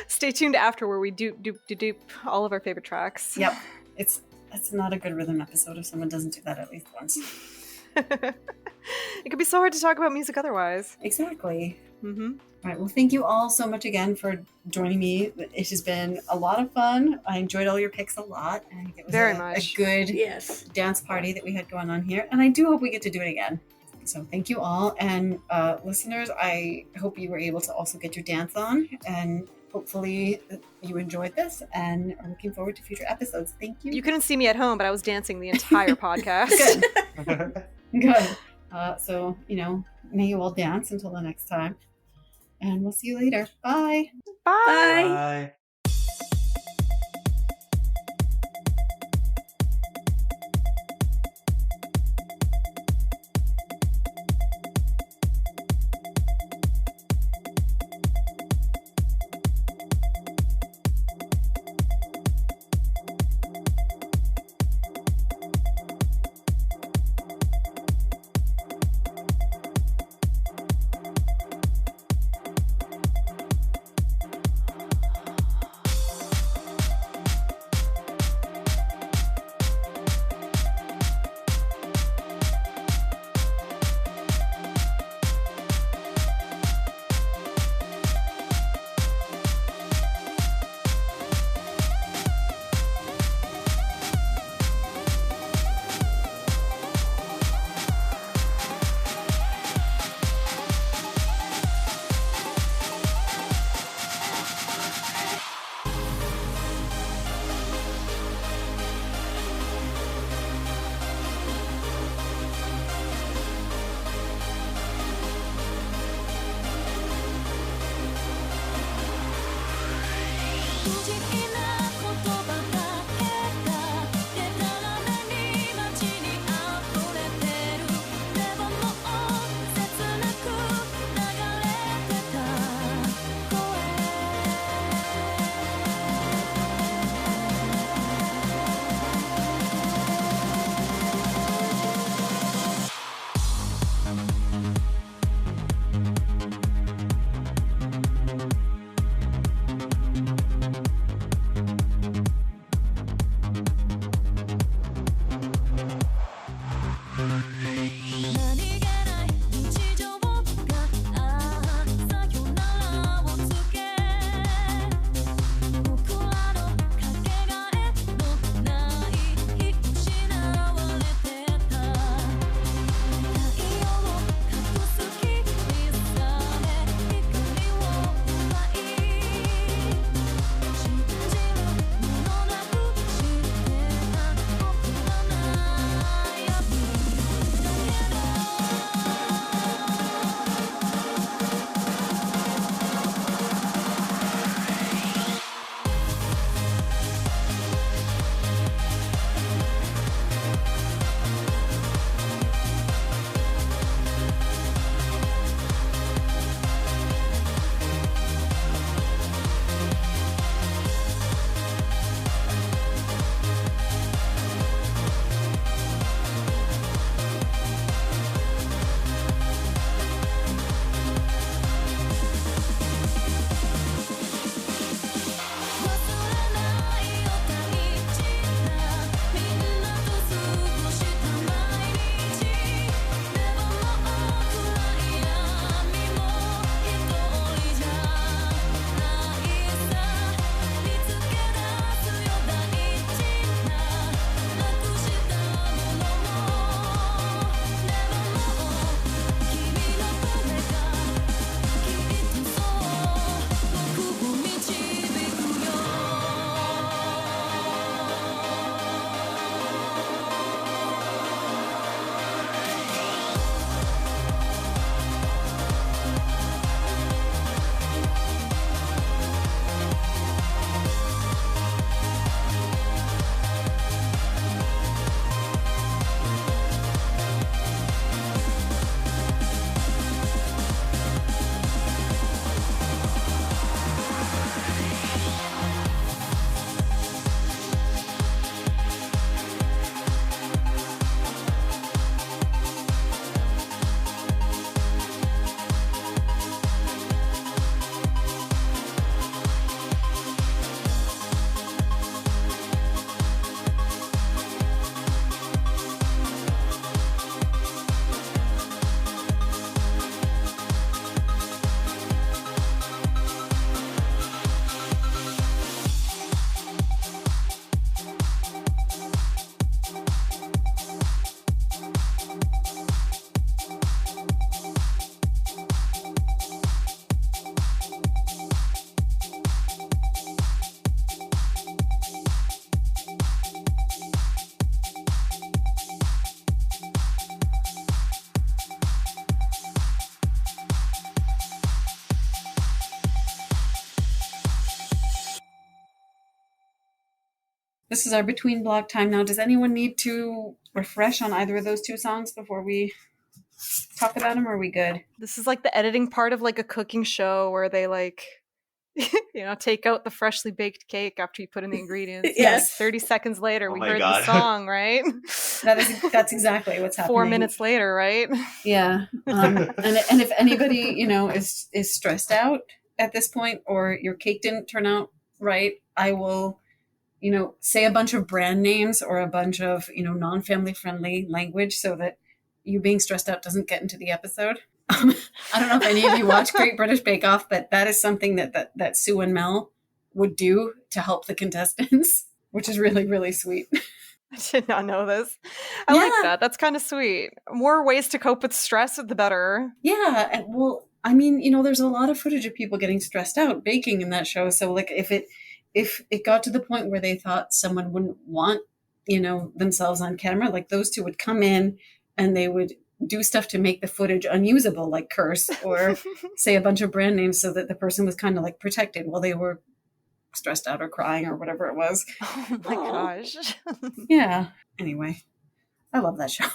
Stay tuned after where we dupe all of our favorite tracks. Yep. It's not a good rhythm episode if someone doesn't do that at least once. It could be so hard to talk about music otherwise. Exactly. Mm-hmm. All right. Well, thank you all so much again for joining me. It has been a lot of fun. I enjoyed all your picks a lot. I think it was Very a much. good Yes. dance party that we had going on here. And I do hope we get to do it again. So thank you all. And listeners, I hope you were able to also get your dance on. And hopefully you enjoyed this and are looking forward to future episodes. Thank you. You couldn't see me at home, but I was dancing the entire podcast. Good. Good. So, may you all dance until the next time. And we'll see you later. Bye. Bye. Bye. This is our between block time now. Does anyone need to refresh on either of those two songs before we talk about them, or are we good? This is like the editing part of like a cooking show where they like, take out the freshly baked cake after you put in the ingredients. Yes. 30 seconds later, Oh we my heard God. the song, right? That's exactly what's happening. 4 minutes later, right? Yeah. And if anybody, is stressed out at this point, or your cake didn't turn out right, I will, say a bunch of brand names or a bunch of, non-family friendly language so that you being stressed out doesn't get into the episode. I don't know if any of you watch Great British Bake Off, but that is something that Sue and Mel would do to help the contestants, which is really, really sweet. I did not know this. I like that. That's kind of sweet. More ways to cope with stress, the better. Yeah. And, well, I mean, there's a lot of footage of people getting stressed out baking in that show. So like if it got to the point where they thought someone wouldn't want, themselves on camera, like those two would come in and they would do stuff to make the footage unusable, like curse or say a bunch of brand names so that the person was kind of like protected while they were stressed out or crying or whatever it was. Oh my Aw. gosh. Yeah. Anyway, I love that show.